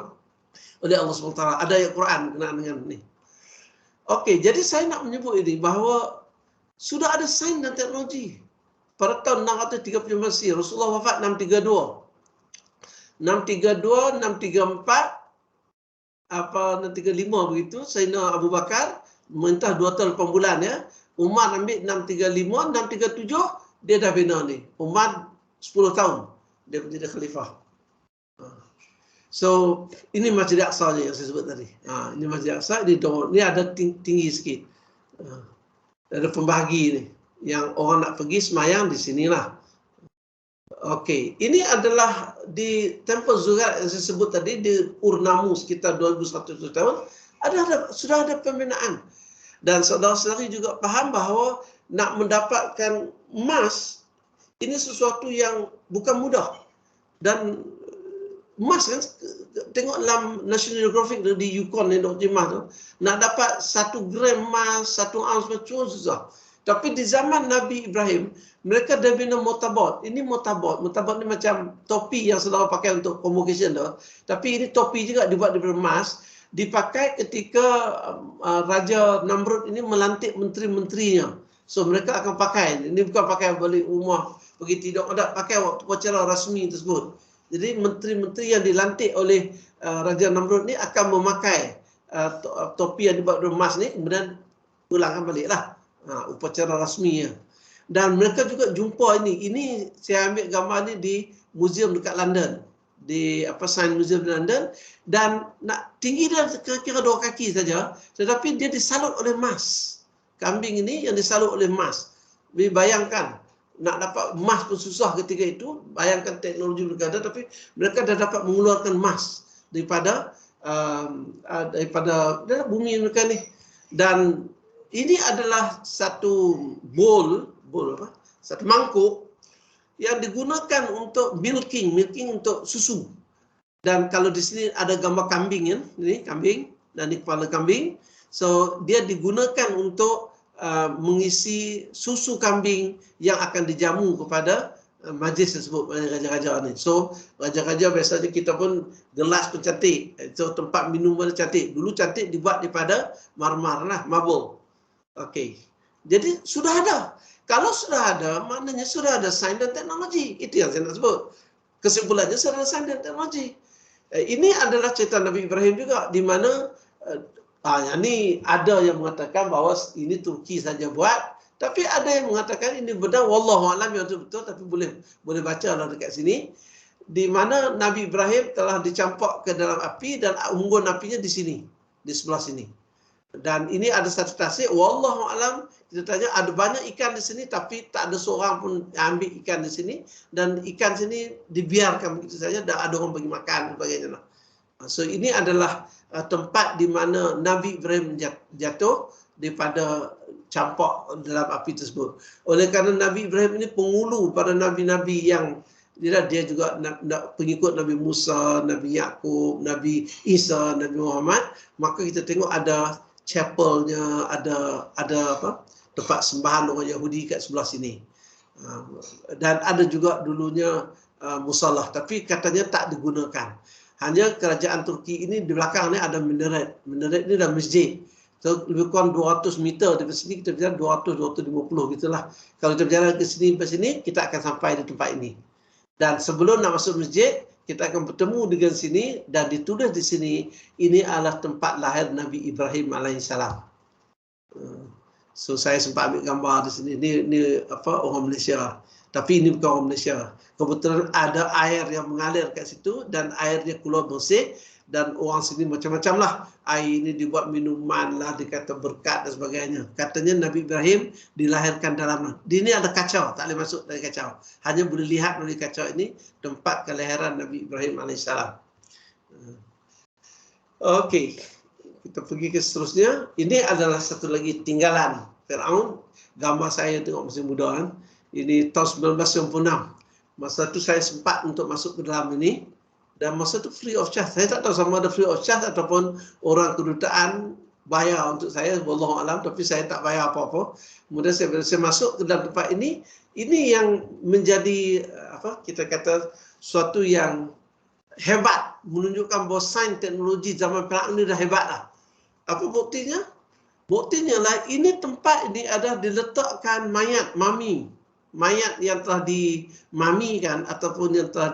oleh Allah SWT. Ada ayat Quran kenaan dengan ni. Okey, jadi saya nak menyebut ini bahawa sudah ada sains dan teknologi. Pada tahun 630 Masih, Rasulullah wafat 632. 634, 635 begitu, Sayyidina Abu Bakar mentah 2 tahun 8 bulan ya. Umar ambil 635, 637 dia dah bina ni. Umar 10 tahun dia menjadi khalifah. So, ini Masjid Al-Aqsa yang saya sebut tadi. Ini Masjid Al-Aqsa, ini ada tinggi sikit. Ada pembahagi ni. Yang orang nak pergi semayang di sinilah. Okey, ini adalah di Temple Zuhrat yang saya sebut tadi, di Urnamu sekitar 2100 tahun, sudah ada pembinaan. Dan saudara-saudari juga faham bahawa nak mendapatkan emas, ini sesuatu yang bukan mudah. Dan emas kan, tengok dalam National Geographic di Yukon yang Dr. Jimah tu, nak dapat 1 gram emas, 1 ounce macam susah. Tapi di zaman Nabi Ibrahim, mereka dah bina motabot. Ini motabot. Motabot ni macam topi yang saudara pakai untuk convocation tu. Tapi ini topi juga dibuat daripada emas. Dipakai ketika Raja Namrud ini melantik menteri-menterinya. So mereka akan pakai. Ini bukan pakai balik rumah pergi tidur. Ada pakai waktu upacara rasmi tersebut. Jadi menteri-menteri yang dilantik oleh Raja Namrud ni akan memakai topi yang dibuat dari emas ni, kemudian pulangkan baliklah upacara rasminya. Dan mereka juga jumpa ini. Ini saya ambil gambar ni di museum dekat London, di Science Museum di London, dan tinggi dia kira-kira 2 kaki saja, tetapi dia disalut oleh emas. Kambing ini yang disalut oleh emas. Bayangkan nak dapat emas pun susah ketika itu. Bayangkan teknologi mereka ada, tapi mereka dah dapat mengeluarkan emas daripada bumi mereka ni. Dan ini adalah satu satu mangkuk yang digunakan untuk milking untuk susu. Dan kalau di sini ada gambar kambing ya, ini kambing dan ini kepala kambing. So dia digunakan untuk mengisi susu kambing yang akan dijamu kepada majlis tersebut, raja-raja ni. So raja-raja biasanya kita pun gelas pun cantik. So tempat minum pun cantik. Dulu cantik dibuat daripada marmar lah, marble. Okey. Jadi sudah ada. Kalau sudah ada, maknanya sudah ada sains dan teknologi. Itu yang saya nak sebut. Kesimpulannya sudah ada sains dan teknologi. Ini adalah cerita Nabi Ibrahim juga, di mana ini ada yang mengatakan bahawa ini Turki saja buat, tapi ada yang mengatakan ini benar, wallahu a'lam yang betul, tapi boleh baca lah dekat sini, di mana Nabi Ibrahim telah dicampak ke dalam api dan unggun apinya di sini, di sebelah sini. Dan ini ada satu tasik, wallahu a'lam, kita tanya ada banyak ikan di sini tapi tak ada seorang pun yang ambil ikan di sini, dan ikan sini dibiarkan begitu saja, dan ada orang bagi makan dan sebagainya. So ini adalah tempat di mana Nabi Ibrahim jatuh daripada campak dalam api tersebut. Oleh kerana Nabi Ibrahim ini penghulu pada nabi-nabi yang dia juga pengikut Nabi Musa, Nabi Yakub, Nabi Isa, Nabi Muhammad, maka kita tengok ada chapelnya, ada apa, tempat sembahan orang Yahudi kat sebelah sini. Dan ada juga dulunya musallah, tapi katanya tak digunakan. Hanya kerajaan Turki ini di belakang ni ada minaret. Minaret ni dah masjid. So, lebih kurang 200 meter dari sini, kita berjalan 200-250 gitulah. Kalau kita berjalan ke sini, kita akan sampai di tempat ini. Dan sebelum nak masuk masjid, kita akan bertemu dengan sini dan ditulis di sini, ini adalah tempat lahir Nabi Ibrahim alaihissalam. So saya sempat ambil gambar di sini. Ini apa, orang Malaysia. Tapi ini bukan orang Malaysia. Kebetulan ada air yang mengalir kat situ dan airnya keluar bersih. Dan orang sini macam-macam lah. Air ini dibuat minuman lah, dikata berkat dan sebagainya. Katanya Nabi Ibrahim dilahirkan dalam. Di ini ada kacau, tak boleh masuk dari kacau. Hanya boleh lihat melalui kacau ini tempat kelahiran Nabi Ibrahim AS. Okey, kita pergi ke seterusnya. Ini adalah satu lagi tinggalan Firaun. Gambar saya tengok masih muda kan. Ini tahun 1996. Masa tu saya sempat untuk masuk ke dalam ini. Dan masa itu free of charge. Saya tak tahu sama ada free of charge ataupun orang kedutaan bayar untuk saya. Wallahualam. Tapi saya tak bayar apa-apa. Kemudian saya masuk ke dalam tempat ini. Ini yang menjadi apa, kita kata suatu yang hebat. Menunjukkan bahawa sains teknologi zaman Firaun ini dah hebat lah. Apa buktinya? Buktinya lah ini tempat ini ada diletakkan mayat mami. Mayat yang telah dimamikan ataupun yang telah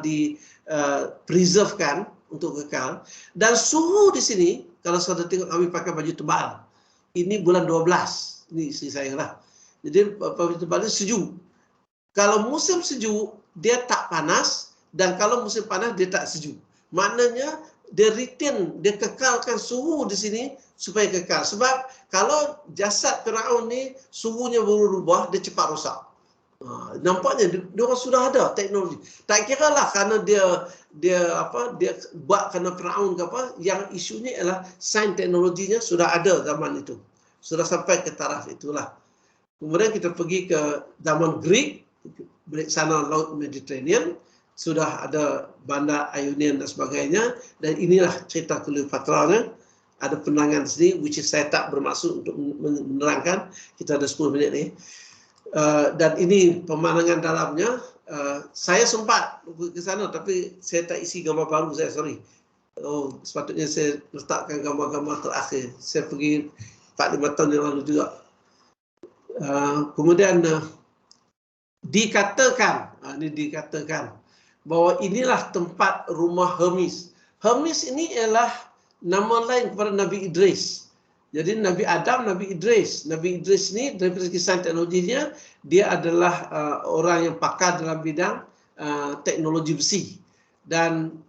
preservekan untuk kekal. Dan suhu di sini, kalau saudara tengok kami pakai baju tebal. Ini bulan 12. Ini isteri saya lah. Jadi baju tebal ini sejuk. Kalau musim sejuk, dia tak panas. Dan kalau musim panas, dia tak sejuk. Maknanya, dia retain, dia kekalkan suhu di sini supaya kekal. Sebab kalau jasad Firaun ni suhunya berubah, dia cepat rosak. Nampaknya dia orang sudah ada teknologi. Tak kira lah kerana dia buat kerana Firaun ke apa, yang isunya ialah sains teknologinya sudah ada zaman itu. Sudah sampai ke taraf itulah. Kemudian kita pergi ke zaman Greek, sana Laut Mediterranean, sudah ada bandar Ionian dan sebagainya, dan inilah cerita Cleopatra-nya. Ada penangan sini, which is saya tak bermaksud untuk menerangkan, kita ada 10 minit ni. Dan ini pemandangan dalamnya. Saya sempat ke sana tapi saya tak isi gambar baru saya, sorry. Sepatutnya saya letakkan gambar-gambar terakhir. Saya pergi 4-5 tahun yang lalu juga. Kemudian dikatakan bahawa inilah tempat rumah Hermes. Hermes ini ialah nama lain kepada Nabi Idris. Jadi Nabi Adam, Nabi Idris. Nabi Idris ni dari segi sains teknologinya, dia adalah orang yang pakar dalam bidang teknologi besi. Dan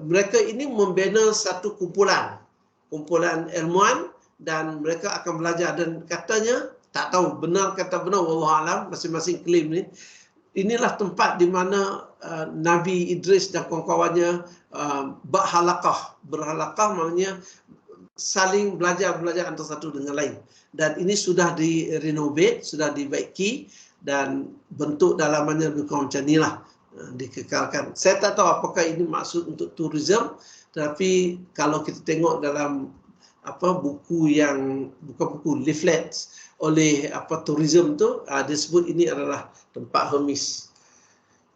mereka ini membina satu kumpulan ilmuwan dan mereka akan belajar. Dan katanya, tak tahu benar kata benar, wallahualam, masing-masing klaim ni. Inilah tempat di mana Nabi Idris dan kawan-kawannya berhalaqah maknanya saling belajar antara satu dengan lain. Dan ini sudah direnovate, sudah dibaiki dan bentuk dalamannya lebih kurang macam inilah, dikekalkan. Saya tak tahu apakah ini maksud untuk tourism, tapi kalau kita tengok dalam buku yang bukan buku, leaflets oleh tourism tu, dia sebut ini adalah tempat Hermes.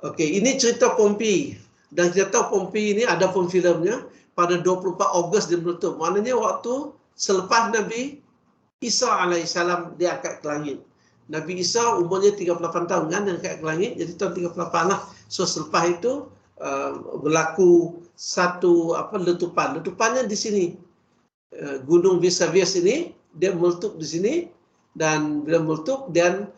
Okey, ini cerita Pompeii. Dan kita tahu Pompeii ini ada pun filmnya. Pada 24 Ogos dia meletup. Maknanya waktu selepas Nabi Isa alaihissalam dia angkat ke langit. Nabi Isa umurnya 38 tahun kan dia angkat ke langit. Jadi tahun 38 lah. So selepas itu berlaku satu letupan. Letupannya di sini. Gunung Vesuvius ini dia meletup di sini, dan bila meletup dan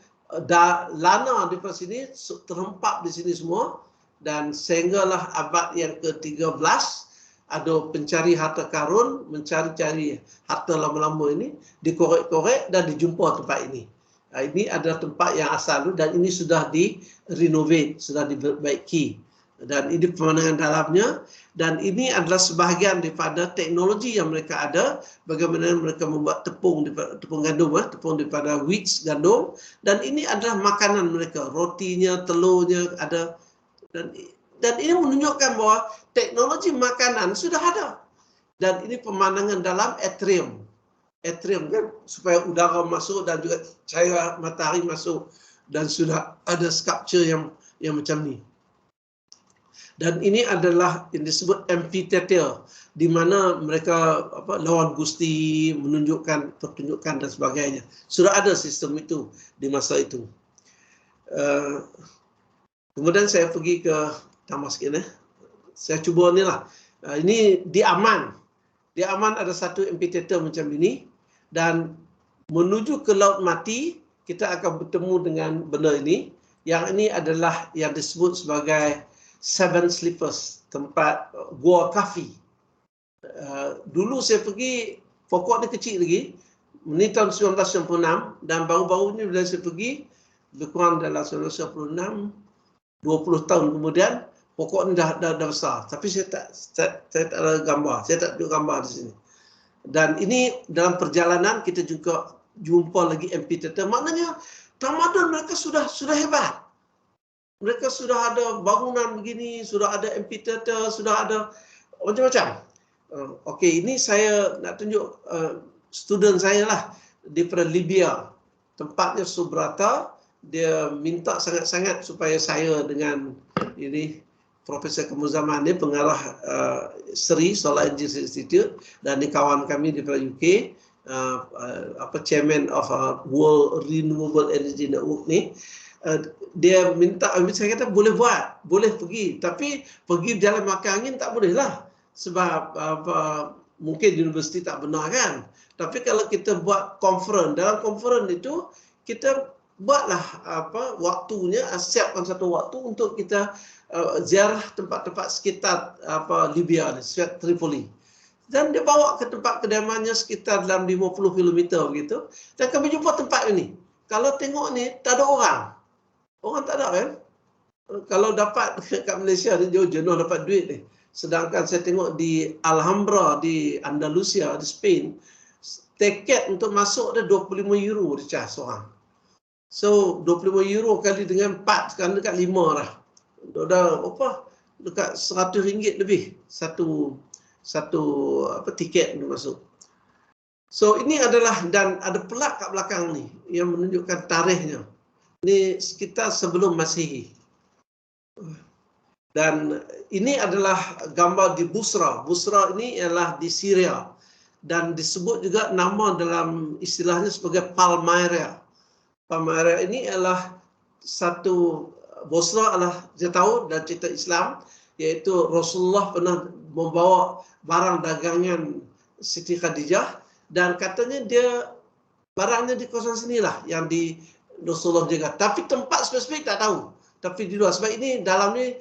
lana di sini terhempap di sini semua, dan sehinggalah abad yang ke-13 ada pencari harta karun, mencari-cari harta lama-lama ini, dikorek-korek dan dijumpa tempat ini. Ini adalah tempat yang asal dan ini sudah direnovate, sudah diperbaiki. Dan ini pemandangan dalamnya, dan ini adalah sebahagian daripada teknologi yang mereka ada, bagaimana mereka membuat tepung gandum, tepung daripada wheat gandum, dan ini adalah makanan mereka, rotinya, telurnya ada, dan ini menunjukkan bahawa teknologi makanan sudah ada. Dan ini pemandangan dalam atrium. atrium kan, supaya udara masuk dan juga cahaya matahari masuk, dan sudah ada sculpture yang macam ni. Dan ini adalah yang disebut amphitheater, di mana mereka lawan gusti, menunjukkan pertunjukan dan sebagainya. Sudah ada sistem itu di masa itu. Kemudian saya pergi ke tambah sikit. Saya cuba ni lah. Ini di Aman. Di Aman ada satu amphitheater macam ini, dan menuju ke Laut Mati kita akan bertemu dengan benda ini. Yang ini adalah yang disebut sebagai Seven Sleepers, tempat Gua Kafi. Dulu saya pergi, pokok ni kecil lagi, ini tahun 1996, dan baru-baru ni bila saya pergi, lebih kurang dalam 1996, 20 tahun kemudian, pokok ni dah besar. Tapi saya tak ada gambar, saya tak tunjuk gambar di sini. Dan ini dalam perjalanan kita juga jumpa lagi amphitheater. Maknanya tamadun mereka sudah hebat. Mereka sudah ada bangunan begini, sudah ada amphitheater, sudah ada macam-macam. Okey, ini saya nak tunjuk student saya lah daripada Libya. Tempatnya Subrata. Dia minta sangat-sangat supaya saya dengan ini Profesor Kemuzaman ni, pengarah SERI, Solar Energy Institute, dan ni kawan kami daripada UK, Chairman of World Renewable Energy Network ni. Dia minta, saya kata boleh buat, boleh pergi, tapi pergi jalan makan angin tak boleh lah, sebab mungkin universiti tak benar kan. Tapi kalau kita buat conference, dalam conference itu kita buatlah waktunya, siapkan satu waktu untuk kita ziarah tempat-tempat sekitar Libya ni, Tripoli. Dan dia bawa ke tempat kediamannya sekitar dalam 50 km begitu, dan kami jumpa tempat ini. Kalau tengok ni tak ada orang. Orang tak ada kan? Kalau dapat kat Malaysia ni jauh jenuh dapat duit ni. Sedangkan saya tengok di Alhambra di Andalusia di Spain, tiket untuk masuk dia 25 euro dia seorang. So 25 euro kali dengan 4 sekarang dekat 5 dah. Dah dekat 100 ringgit lebih satu tiket untuk masuk. So ini adalah, dan ada pelak kat belakang ni yang menunjukkan tarikhnya. Ini sekitar sebelum Masihi. Dan ini adalah gambar di Busra. Busra ini ialah di Syria. Dan disebut juga nama dalam istilahnya sebagai Palmyra. Palmyra ini ialah satu, Busra adalah kita tahu dan cerita Islam, iaitu Rasulullah pernah membawa barang dagangan Siti Khadijah, dan katanya dia barangnya di kawasan sinilah yang di Rasulullah jaga. Tapi tempat spesifik tak tahu. Tapi di luar, sebab ini dalam ni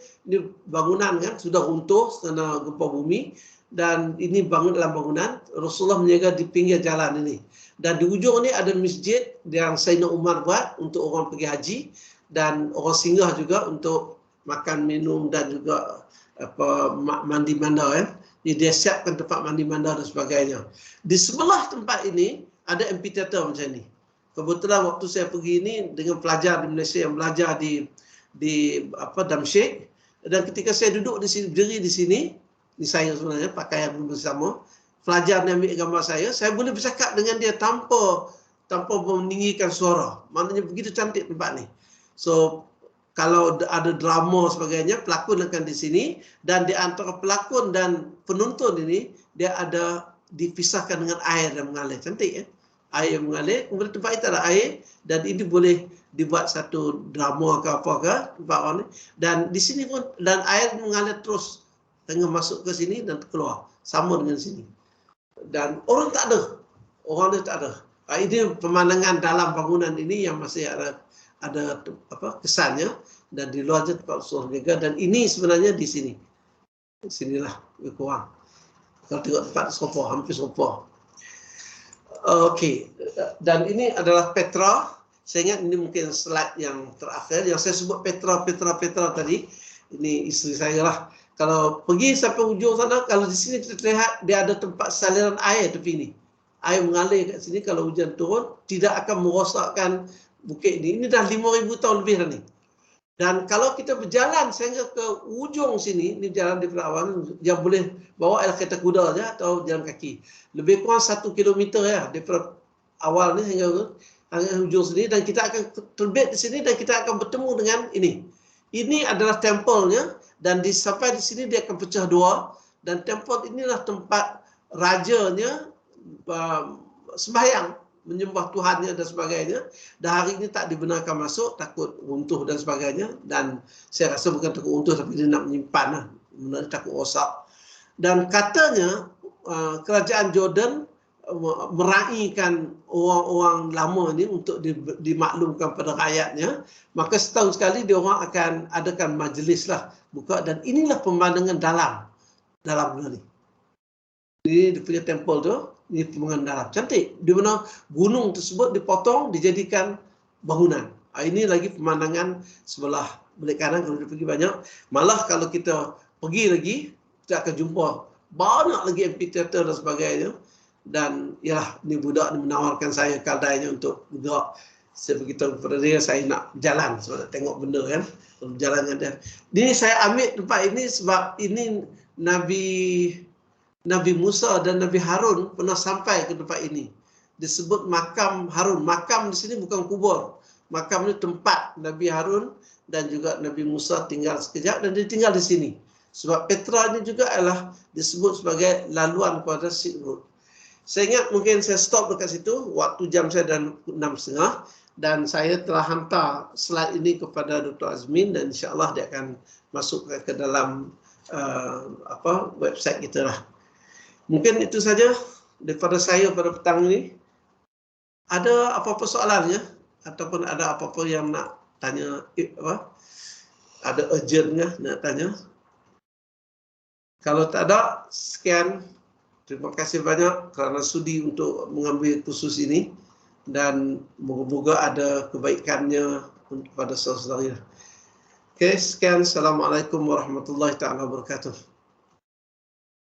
bangunan kan sudah runtuh kerana gempa bumi, dan ini bangun dalam bangunan. Rasulullah menjaga di pinggir jalan ini. Dan di ujung ni ada masjid yang Sayyidina Umar buat untuk orang pergi haji, dan orang singgah juga untuk makan, minum, dan juga mandi manda kan. Jadi dia siapkan tempat mandi manda dan sebagainya. Di sebelah tempat ini ada amphitheater macam ni. Kebetulan waktu saya pergi ini dengan pelajar di Malaysia yang belajar di Damsyik, dan ketika saya duduk di sini, berdiri di sini, ini saya sebenarnya pakaian bersama, pelajar yang ambil gambar saya boleh bercakap dengan dia tanpa meninggikan suara. Maknanya begitu cantik tempat ni. So kalau ada drama sebagainya, pelakon akan di sini, dan di antara pelakon dan penonton ini dia ada dipisahkan dengan air yang mengalir. Cantik ya? Air mengalir, kemudian tempat itu ada air, dan ini boleh dibuat satu drama ke apa ke tempat orang ni. Dan di sini pun, dan air mengalir terus tengah masuk ke sini dan keluar, sama dengan sini. Dan orang tak ada, orang dia tak ada. Ini pemandangan dalam bangunan ini yang masih ada kesannya, dan di luar je tempat usul jaga. Dan ini sebenarnya di sini, sinilah lebih kurang. Kalau tengok tempat serupa, hampir serupa. Okey, dan ini adalah Petra. Saya ingat ini mungkin slide yang terakhir yang saya sebut Petra tadi. Ini isteri saya lah. Kalau pergi sampai ujung sana, kalau di sini kita lihat dia ada tempat saliran air tepi ini. Air mengalir kat sini, kalau hujan turun tidak akan merosakkan bukit ini. Ini dah 5,000 tahun lebih dah ni. Dan kalau kita berjalan sehingga ke ujung sini, ni jalan di Perawan, yang boleh bawa kereta kuda saja atau jalan kaki. Lebih kurang 1 kilometer ya, daripada awal ni hingga ujung sini, dan kita akan terbit di sini dan kita akan bertemu dengan ini. Ini adalah tempelnya, dan sampai di sini dia akan pecah dua, dan tempel inilah tempat rajanya sembahyang, menyembah Tuhannya dan sebagainya. Dan hari ini tak dibenarkan masuk, takut runtuh dan sebagainya. Dan saya rasa bukan takut runtuh, tapi dia nak menyimpan, takut rosak. Dan katanya kerajaan Jordan meraihkan orang-orang lama ni untuk dimaklumkan pada rakyatnya. Maka setahun sekali dia orang akan adakan majlis lah, buka, dan inilah pemandangan dalam benda ni. Ini dia punya tempel tu, ini pemandangan dalam cantik, di mana gunung tersebut dipotong dijadikan bangunan. Ini lagi pemandangan sebelah belik kanan kalau kita pergi banyak. Malah kalau kita pergi lagi, kita akan jumpa banyak lagi amphitheater dan sebagainya. Dan ialah ni budak ni menawarkan saya kaldainya untuk bergerak. Saya beritahu kepada dia saya nak jalan sebab nak tengok benda kan, berjalan dengan dia. Ini saya ambil tempat ini sebab ini Nabi Musa dan Nabi Harun pernah sampai ke tempat ini. Disebut makam Harun. Makam di sini bukan kubur. Makam ini tempat Nabi Harun dan juga Nabi Musa tinggal sekejap, dan dia tinggal di sini. Sebab Petra ini juga adalah disebut sebagai laluan kepada Silk Road. Saya ingat mungkin saya stop dekat situ, waktu jam saya dah 6.30, dan saya telah hantar slide ini kepada Dr. Azmin, dan insya-Allah dia akan masuk ke dalam website kita lah. Mungkin itu saja daripada saya pada petang ini. Ada apa-apa soalannya ataupun ada apa-apa yang nak tanya, ada urgentnya nak tanya? Kalau tak ada, sekian. Terima kasih banyak kerana sudi untuk mengambil kursus ini, dan moga-moga ada kebaikannya kepada saudara. Okey, sekian. Assalamualaikum warahmatullahi taala wabarakatuh.